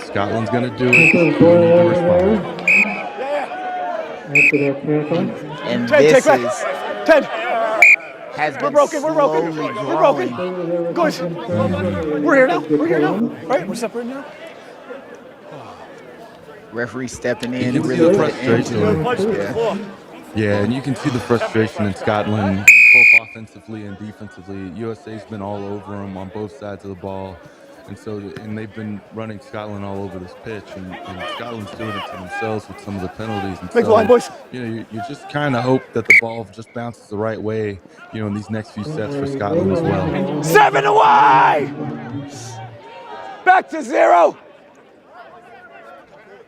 Scotland's going to do it. You need to respond. And this is 10. Has been We're slowly broken. Guys, we're here now. Right, we're separated now. Referee stepping You in can and see really the putting energy. frustration. Yeah, and you can see the frustration in Scotland, both offensively and defensively. USA's been all over them on both sides of the ball. And they've been running Scotland all over this pitch, and Scotland's doing it to themselves with some of the penalties. And Big line, boys. You know, you just kind of hope that the ball just bounces the right way, you know, in these next few sets for Scotland as well. 7 away! Back to 0.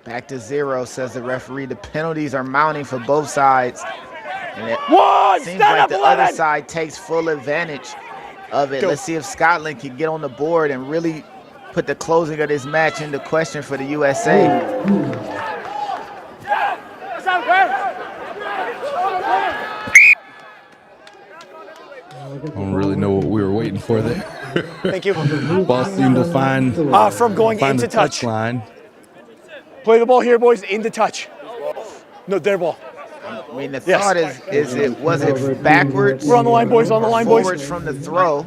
Back to 0, says the referee. The penalties are mounting for both sides. And it seems like the other side takes full advantage of it. Let's see if Scotland can get on the board and really put the closing of this match into question for the USA. I don't really know what we were waiting for there. Thank you. Ball seemed to find from going find into the touch line. Play the ball here, boys, into touch. No, their ball. I mean, the thought was it backwards? We're on the line, boys. On the line, boys. Forwards from the throw.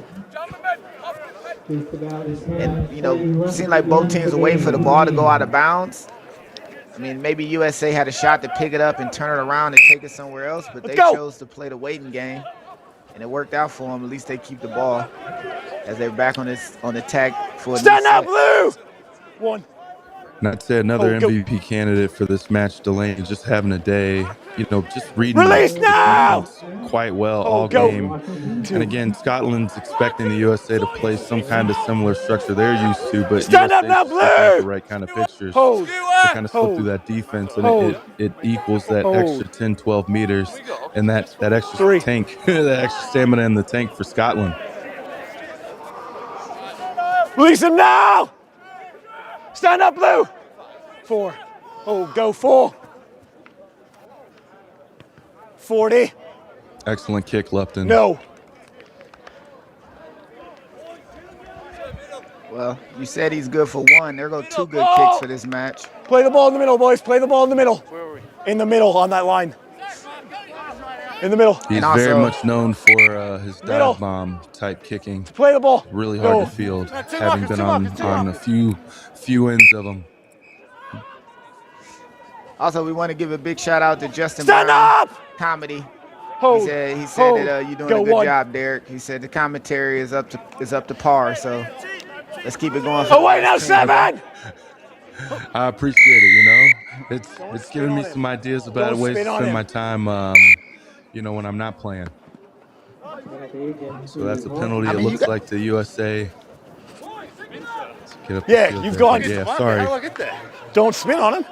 And, you know, seemed like both teams were waiting for the ball to go out of bounds. I mean, maybe USA had a shot to pick it up and turn it around and take it somewhere else, but they chose to play the waiting game, and it worked out for them. At least they keep the ball as they're back on the tag for a stand up, Blue! One. And I'd say another MVP candidate for this match, Delaney, just having a day, you know, just reading release now quite well all game. And again, Scotland's expecting the USA to play some kind of similar structure they're used to, but stand up now, Blue! The right kind of pictures to kind of slip through that defense, and it equals that extra 10, 12 meters and that extra tank, that extra stamina in the tank for Scotland. Release him now! Stand up, Blue! 4. Oh, go 4. 40. Excellent kick, Lupton. No. Well, you said he's good for one. There go 2 good kicks for this match. Play the ball in the middle, boys. Play the ball in the middle. Where are we? In the middle on that line. In the middle. He's very much known for his dive bomb type kicking. Play the ball. Really hard to field, having been on a few ends of them. Also, we want to give a big shout out to Justin Stand Brown, up! comedy. Hold. He said that you're doing a good job, Derek. He said the commentary is up to par. So let's keep it going. Oh wait, now 7. I appreciate it. You know, it's giving me some ideas about ways to spend my time. You know, when I'm not playing. So that's a penalty. It looks like the USA. Get up the field you've there. gone. Yeah, sorry. Don't spin on him.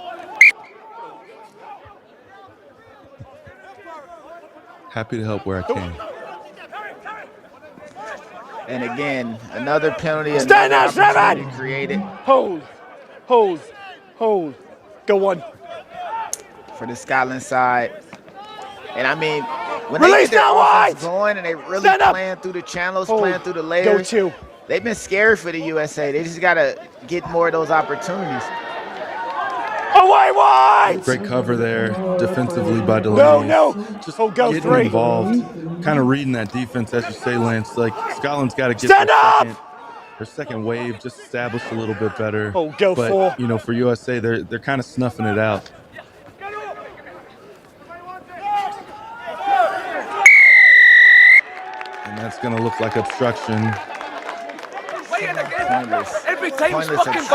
Happy to help where I can. And again, another penalty. Stand up, 7. Created. Hold. Go 1. For the Scotland side. And I mean, when release they get their that offense going and they really playing through the channels, playing through the layers, go 2. They've been scary for the USA. They just got to get more of those opportunities. Away wide! Great cover there defensively by Delaney. No. Just go getting 3. involved, kind of reading that defense, as you say, Lance. Like, Scotland's got to get their second wave just established a little bit better. Oh, go 4. You know, for USA, they're kind of snuffing it out. And that's going to look like obstruction. Pointless obstruction.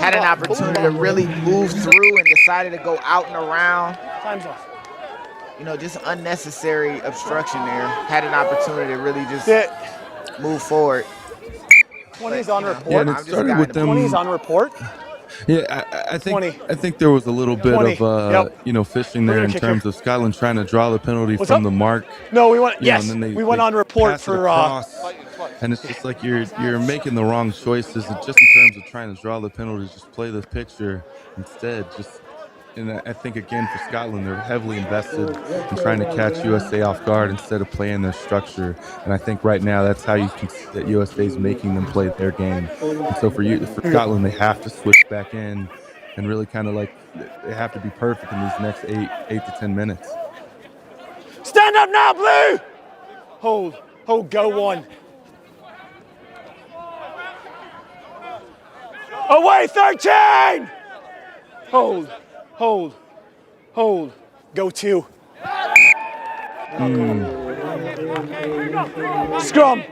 Had an opportunity to really move through and decided to go out and around. Time's off. You know, just unnecessary obstruction there. Had an opportunity to really just move forward. 20 is on report. Yeah, and it started with them. 20 is on report. Yeah, I think there was a little bit of you know, fishing there in terms of Scotland trying to draw the penalty from the mark. No, we went. Yes, we went on report for. And it's just like you're making the wrong choices, just in terms of trying to draw the penalty. Just play the picture instead. And I think again for Scotland, they're heavily invested in trying to catch USA off guard instead of playing their structure. And I think right now that's how you can see that USA is making them play their game. And so for Scotland, they have to switch back in and really kind of like they have to be perfect in these next 8 to 10 minutes. Stand up now, Blue. Hold, go 1. Away 13. Hold. Go 2. Scrum.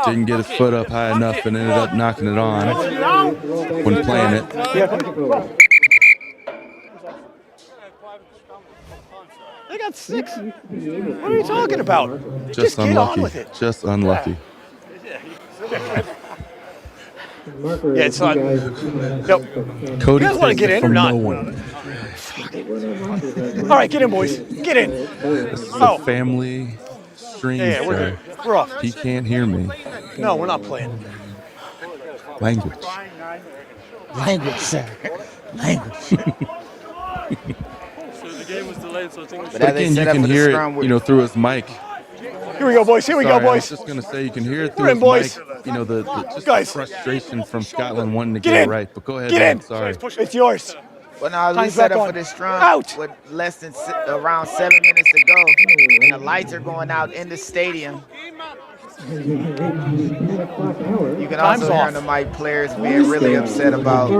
Didn't get his foot up high enough and ended up knocking it on when playing it. They got 6. What are you talking about? Just get unlucky. on with it. Just unlucky. Yeah, it's not. Yep. Cody, you guys want to get in or not? No one. All right, get in, boys. Get in. This is a family stream, sir. We're off. He can't hear me. No, we're not playing. Language. Language, sir. Language. So the game was delayed, so I think. But again, you can hear it, you know, through his mic. Here we go, boys. Here we Sorry, go, I was boys. just going to say you can hear it We're through in, his boys. mic, you know, just Guys. the frustration from Scotland wanting to Get get in. it right. But go ahead, Get man. in. Sorry. It's yours. Well, now we Time's set back up on. for this scrum Out. with less than around 7 minutes to go, and the lights are going out in the stadium. You can Time's also hear off. on the mic players being really upset about.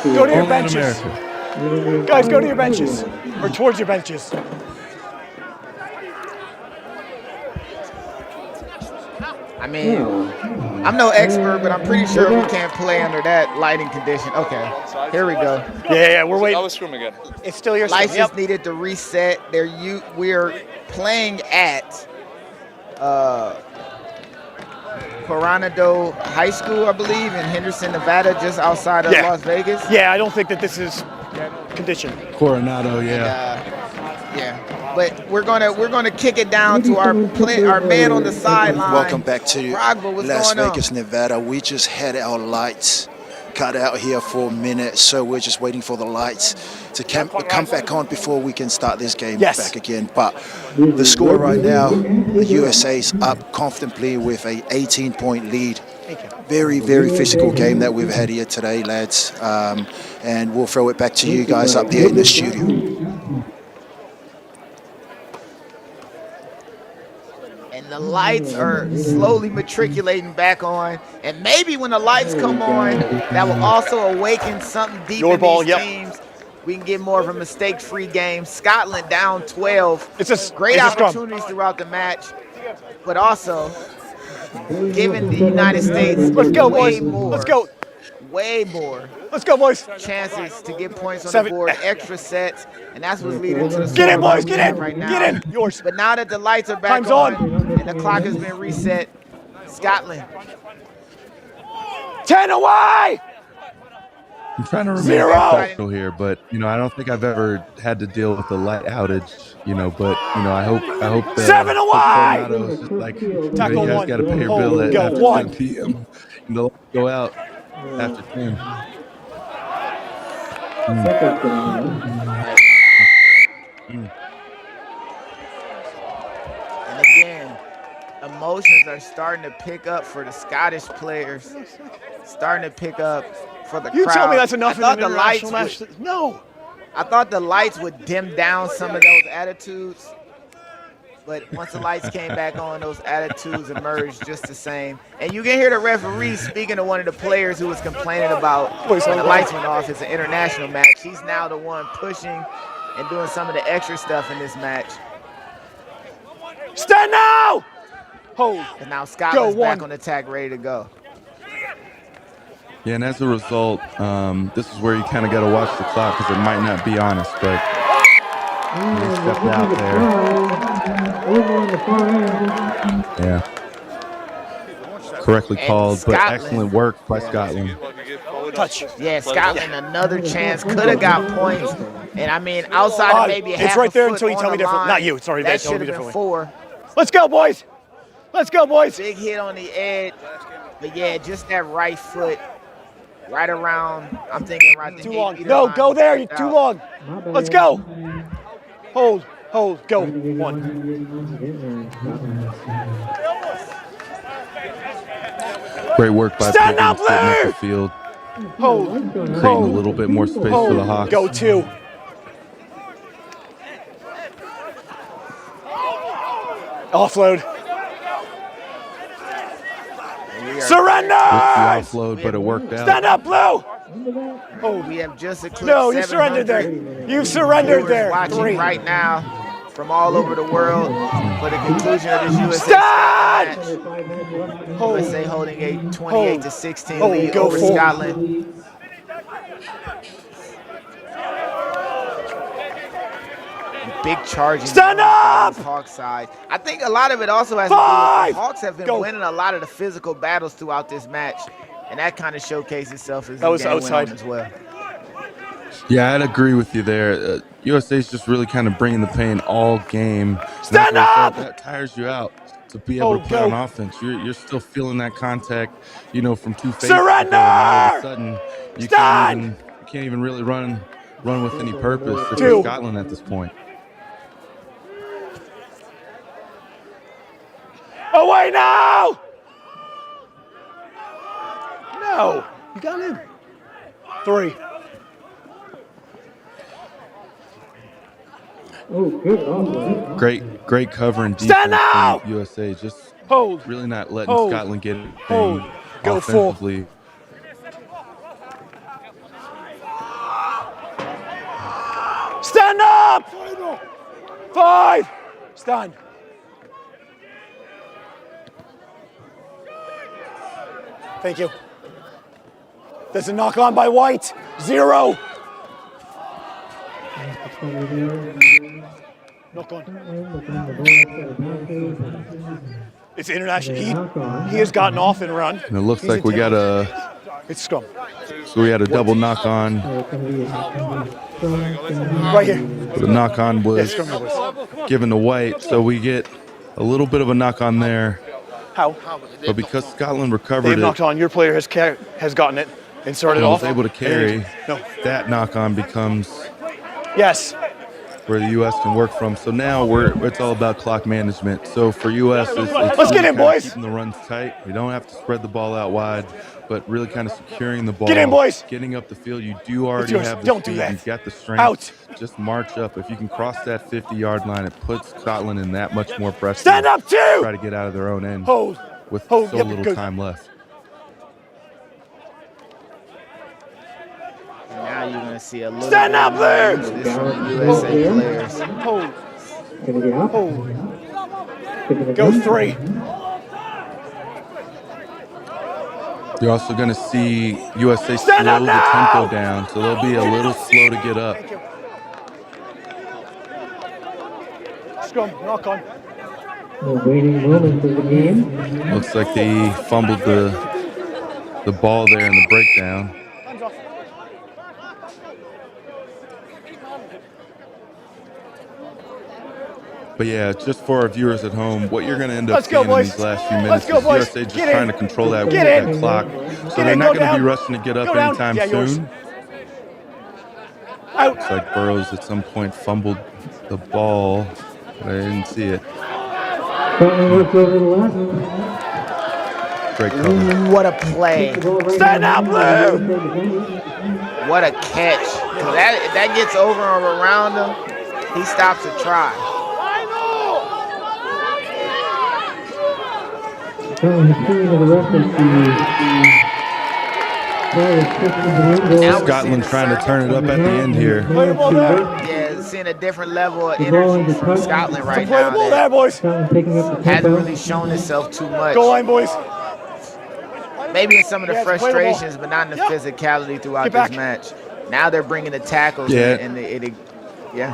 Go to your Only in benches. America. Guys, go to your benches. Or towards your benches. I mean, I'm no expert, but I'm pretty sure we can't play under that lighting condition. Okay, here we go. Yeah, we're waiting. I was scrum again. It's still your Lights scrum. just needed to reset. We're playing at Coronado High School, I believe, in Henderson, Nevada, just outside of Las Vegas. Yeah, I don't think that this is condition. Coronado, yeah. Yeah, but we're gonna kick it down to our man on the sideline. Welcome back to Rugby, what's Las going on? Vegas, Nevada. We just had our lights cut out here for a minute, so we're just waiting for the lights to come back on before we can start this game back again. But the score right now, the USA's up comfortably with a 18-point lead. Very, very physical game that we've had here today, lads. And we'll throw it back to you guys up there in the studio. And the lights are slowly matriculating back on. And maybe when the lights come on, that will also awaken something deep in these teams. We can get more of a mistake-free game. Scotland down 12. It's great opportunities throughout the match, but also giving the United States way more. Let's go, boys. Chances to get points on the board, extra sets, and that's what's leading to the Get in, score boys. Get in. right now. Get in. Yours. But now that the lights are back Time's on. and the clock has been reset, Scotland. 10 away. I'm trying to remain 0. professional here, but you know, I don't think I've ever had to deal with a light outage. You know, but you know, I hope that 7 away. Coronado is just like, you Tackle guys one. got to pay your Hold, bill go, after 1. 10 p.m. And they'll go out after 10. And again, emotions are starting to pick up for the Scottish players. Starting to pick up for the crowd. You tell me that's enough in I an thought the lights international match. No. I thought the lights would dim down some of those attitudes. But once the lights came back on, those attitudes emerged just the same. And you can hear the referee speaking to one of the players who was complaining about when the lights went off. It's an international match. He's now the one pushing and doing some of the extra stuff in this match. Stand now! Hold. And now Scotland's back on attack, ready to go. Yeah, and as a result, this is where you kind of got to watch the clock because it might not be honest, but they stepped out there. Yeah. Correctly called, but excellent work by Scotland. Touch. Yeah, Scotland, another chance. Could have got points. And I mean, outside of maybe half it's right there a foot until you tell me the different. line, Not you. Sorry, that tell should me have been differently. 4. Let's go, boys. Let's go, boys. Big hit on the edge. But yeah, just that right foot, right around, I'm thinking right there. Too long. No, go there. You're too long. Let's go. Hold, go. 1. Great work by Stand Pittman up, sitting at the Larry! field, Hold. creating a little bit more space for the Hawks. Go 2. Offload. Surrender! Risky offload, but it worked out. Stand up, Blue! We have just eclipsed No, you surrendered there. You surrendered there. Watching 3. right now from all over the world for the conclusion of this USA Stand! match. USA holding a 28-16 lead go over 4. Scotland. Big charging. Stand up! Hawks side. I think a lot of it also has to do with the Hawks have been winning a lot of the physical battles throughout this match, and that kind of showcased itself as the game went on as well. Yeah, I'd agree with you there. USA's just really kind of bringing the pain all game. Stand up! That tires you out to be able to play on offense. You're still feeling that contact, you know, from 2 phases. Surrender! And all of a sudden, you can't even really run run with any purpose if Two. you're Scotland at this point. Away now! No, you got him. 3. Oh, good offload. Great cover and Stand defense now! from USA. Just Hold. really not letting Hold. Scotland get anything Hold. Go full. offensively. Stand up! 5. Stand. Thank you. There's a knock on by White. 0. Knock on. It's international. He has gotten off and run. And it looks like we got a It's scrum. so we had a double knock on. Right here. The knock on Yeah, was scrum here, boys. given to White, so we get a little bit of a knock on there. How? But because Scotland They've recovered knocked it on. Your player has gotten it and started and off. was able to carry, No. that knock on becomes Yes. where the U.S. can work from. So now it's all about clock management. So for U.S., it's Let's get in, kind of boys. keeping the runs tight. We don't have to spread the ball out wide, but really kind of securing the ball. Get in, boys. Getting up the field. You do already yours. have the Don't do speed. that. You've got the strength. Out. Just march up. If you can cross that 50-yard line, it puts Scotland in that much more pressure. Stand up, 2. Try to get out of their own end Hold. with Hold. so Yep, little good. time left. Now you're gonna see a little Stand bit up more there. usage from USA players. Hold. Gonna be up. Hold. Taking the Go gun. 3. You're also going to see USA Stand slow up the now! tempo down, so they'll be a little slow to get up. Scrum. Knock on. The waiting moments of the game. Looks like they fumbled the ball there in the breakdown. Hands off. But yeah, just for our viewers at home, what you're going to end up Let's go, seeing in boys. these last few Let's minutes go, is boys. USA just Get trying in. to control that, Get that in. clock. So Get they're in, not go going to be down. rushing to get up Go down. anytime Yeah, yours. soon. Out. Looks like Burrows at some point fumbled the ball, but I didn't see it. Scotland works over the left. Great cover. What a play. Stand up, Blue. What a catch. 'Cause that gets over or around him. He stops a try. Scotland has seen the reference to Scotland trying to turn it up at the end here. Play the ball there. Yeah, seeing a different level of energy from Scotland right Play the now ball there, that boys. Scotland picking up the hasn't tempo. really shown itself too much. Goal line, boys. Maybe in some of the Yeah, play the ball. frustrations, but not in the Yeah. physicality throughout Get back. this match. Now they're bringing the tackles Yeah. and yeah.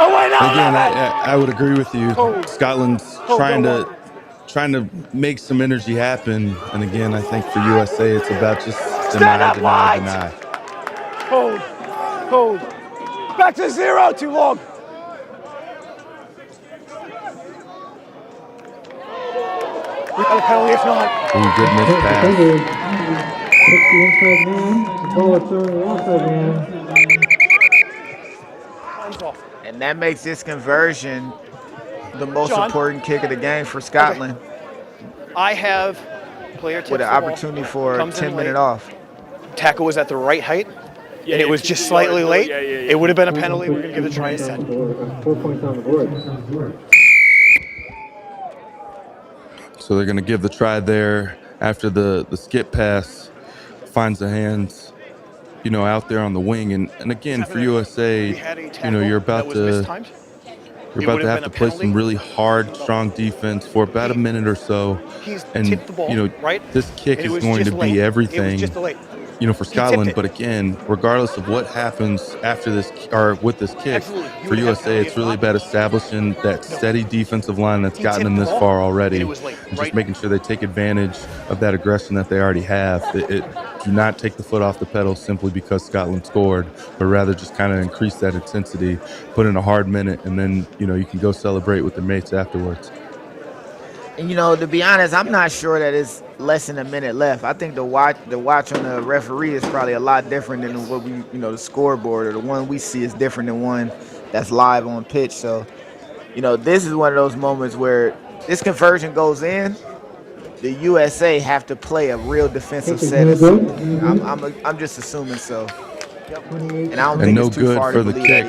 Oh, wait, no, Again, no, I would agree with you. Scotland's trying to make some energy happen, and again, I think for USA, it's about just Stand up, deny. White. Hold. Hold. Back to 0. Too long. We got a penalty if not. Ooh, good miss pass. Defended. Hits the inside man. The ball is thrown to the outside man. Hands off. And that makes this conversion the most John. important kick of the game for Scotland I have player tips with an the ball. opportunity for a Comes in 10-minute late. off. Tackle was at the right height, and it was just slightly late. It would have been a penalty. We're going to give it a try instead. 4 points on the board. So they're going to give the try there after the skip pass finds the hands, out there on the wing. And again, for USA, We had a tackle you're that about was to mistimed. you're It about would to have have to been a play some penalty. really hard, strong defense for about a minute or so. He's And tipped the ball, right? this kick And it is was going just to late. be It was everything. just late. For Scotland, it. but again, regardless of what happens after this or with this kick, Absolutely. You for would have USA, penalty it's if really not. about establishing that steady defensive line that's He gotten them tipped the this ball, far already, and it was late, and just right? making sure they take advantage of that aggression that they already have. Do not take the foot off the pedal simply because Scotland scored, but rather just kind of increase that intensity, put in a hard minute, and then you can go celebrate with their mates afterwards. And, you know, to be honest, I'm not sure that it's less than a minute left. I think the watch on the referee is probably a lot different than what the scoreboard or the one we see is different than one that's live on pitch. So, this is one of those moments where this conversion goes in. The USA have to play a real defensive set. I'm just assuming so, and I don't think no it's too good far for to the believe kick.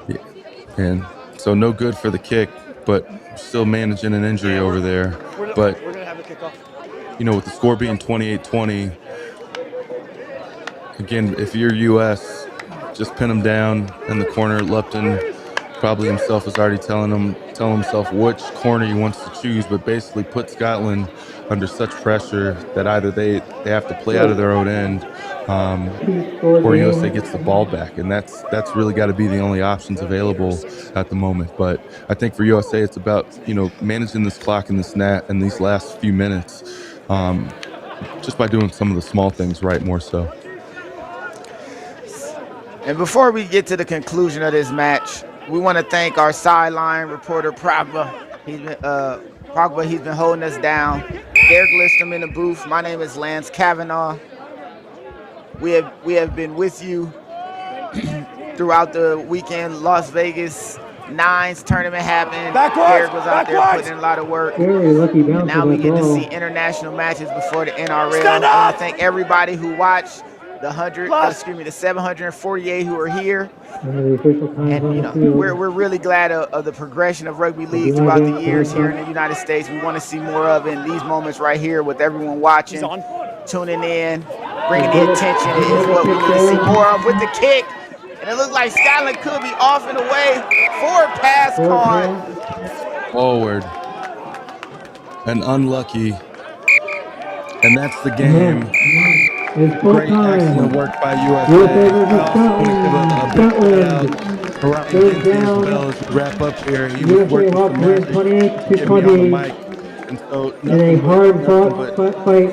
that either. And so no good for the kick, but still managing an injury over there. But We're gonna have a kickoff. with the score being 28-20, again, if you're US, just pin them down in the corner. Lupton probably himself is already telling himself which corner he wants to choose, but basically put Scotland under such pressure that either they have to play out of their own end, or USA gets the ball back, and that's really got to be the only options available at the moment. But I think for USA, it's about managing this clock in these last few minutes, just by doing some of the small things right more so. And before we get to the conclusion of this match, we want to thank our sideline reporter Pragba. He's been holding us down. Derek Listrom in the booth. My name is Lance Kavanaugh. We have been with you throughout the weekend. Las Vegas Nines tournament happened. Derek was out there putting in a lot of work. And now we get to see international matches before the NRL. I want to thank everybody who watched. The 748 who are here, and we're really glad of the progression of rugby league throughout the years here in the United States. We want to see more of it in these moments right here with everyone watching, tuning in, bringing the attention is what we need to see more of with the kick. And it looks like Scotland could be off and away. Forward pass caught. Forward. And unlucky. And that's the game. Great, excellent work by USA. As we wrap up here, he was working some magic, get me on the mic, and so a hard-fought fight.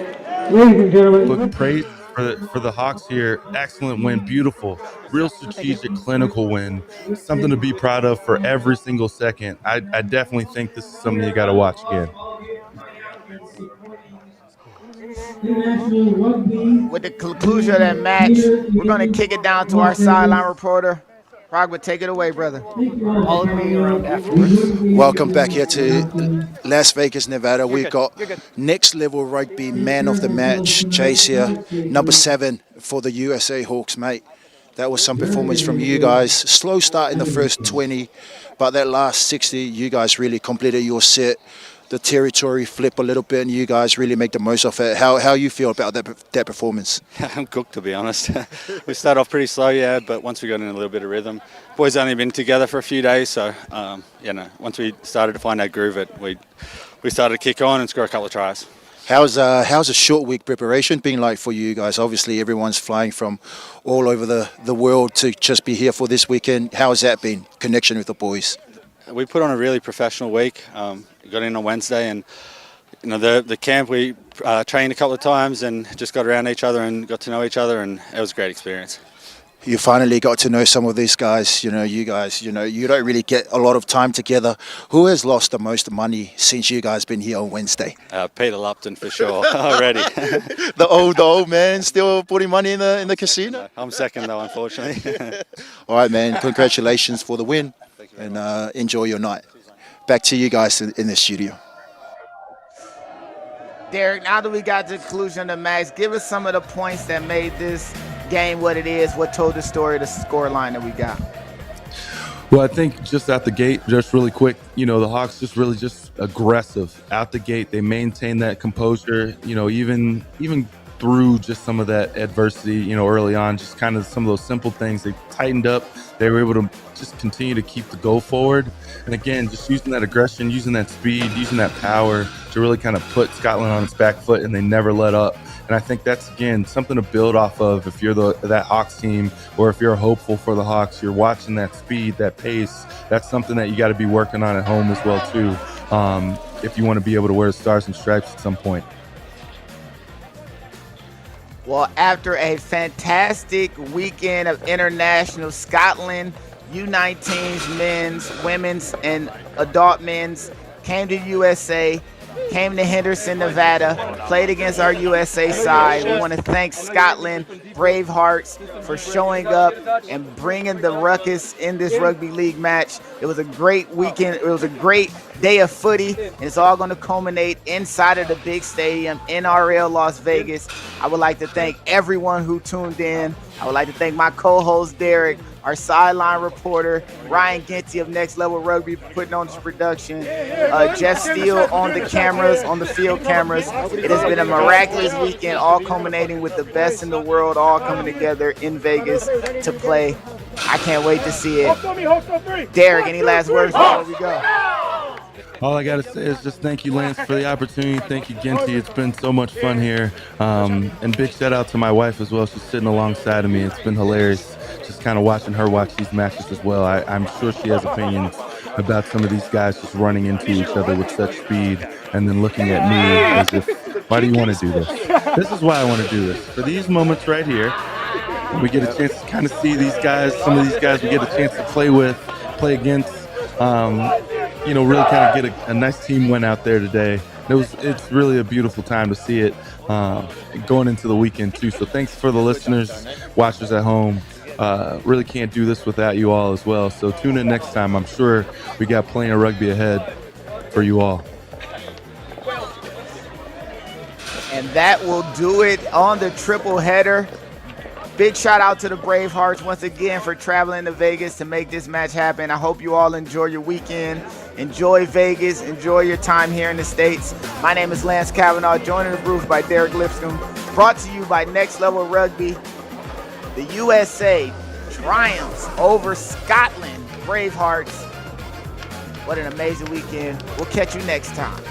Ladies and gentlemen, look, praise for the Hawks here. Excellent win, beautiful, real strategic, clinical win. Something to be proud of for every single second. I definitely think this is something you got to watch again. With the conclusion of that match, we're going to kick it down to our sideline reporter. Pragba, take it away, brother. All of me around afterwards. Welcome back here to Las Vegas, Nevada. We've got Next Level Rugby Man of the Match, Chase here, number 7 for the USA Hawks, mate. That was some performance from you guys. Slow start in the first 20, but that last 60, you guys really completed your set. The territory flip a little bit, and you guys really make the most of it. How you feel about that performance? I'm cooked, to be honest. We started off pretty slow, but once we got in a little bit of rhythm, boys only been together for a few days, so once we started to find our groove, we started to kick on and score a couple of tries. How's a short week preparation been like for you guys? Obviously, everyone's flying from all over the world to just be here for this weekend. How has that been? Connection with the boys? We put on a really professional week. Got in on Wednesday, and the camp we trained a couple of times and just got around each other and got to know each other, and it was a great experience. You finally got to know some of these guys. You don't really get a lot of time together. Who has lost the most money since you guys been here on Wednesday? Peter Lupton for sure already. the old man still putting money in the casino. I'm second though, unfortunately. All right, man. Congratulations for the win, and enjoy your night. Back to you guys in the studio. Derek, now that we got to the conclusion of the match, give us some of the points that made this game what it is, what told the story, the score line that we got. Well, I think just out the gate, just really quick, the Hawks just aggressive out the gate. They maintain that composure, even through just some of that adversity, early on, just kind of some of those simple things. They tightened up. They were able to just continue to keep the go forward. And again, just using that aggression, using that speed, using that power to really kind of put Scotland on its back foot, and they never let up. And I think that's, again, something to build off of if you're that Hawks team, or if you're hopeful for the Hawks, you're watching that speed, that pace. That's something that you got to be working on at home as well, too, if you want to be able to wear the stars and stripes at some point. Well, after a fantastic weekend of international, Scotland, U19s, men's, women's, and adult men's came to USA, came to Henderson, Nevada, played against our USA side. We want to thank Scotland, Bravehearts, for showing up and bringing the ruckus in this rugby league match. It was a great weekend. It was a great day of footy, and it's all going to culminate inside of the big stadium, NRL Las Vegas. I would like to thank everyone who tuned in. I would like to thank my co-host, Derek, our sideline reporter, Ryan Ginty of Next Level Rugby, for putting on this production, Jeff Steele on the cameras, on the field cameras. It has been a miraculous weekend, all culminating with the best in the world, all coming together in Vegas to play. I can't wait to see it. Derek, any last words before we go? All I got to say is just thank you, Lance, for the opportunity. Thank you, Ginty. It's been so much fun here. And big shout out to my wife as well. She's sitting alongside of me. It's been hilarious just kind of watching her watch these matches as well. I'm sure she has opinions about some of these guys just running into each other with such speed and then looking at me as if, why do you want to do this? This is why I want to do this. For these moments right here, we get a chance to kind of see these guys, some of these guys we get a chance to play with, play against, really kind of get a nice team win out there today. It's really a beautiful time to see it going into the weekend too. So thanks for the listeners, watchers at home. Really can't do this without you all as well. So tune in next time. I'm sure we got plenty of rugby ahead for you all. And that will do it on the triple header. Big shout out to the Bravehearts once again for traveling to Vegas to make this match happen. I hope you all enjoy your weekend. Enjoy Vegas. Enjoy your time here in the States. My name is Lance Kavanaugh, joined in the booth by Derek Lipscomb. Brought to you by Next Level Rugby. The USA triumphs over Scotland Bravehearts. What an amazing weekend. We'll catch you next time.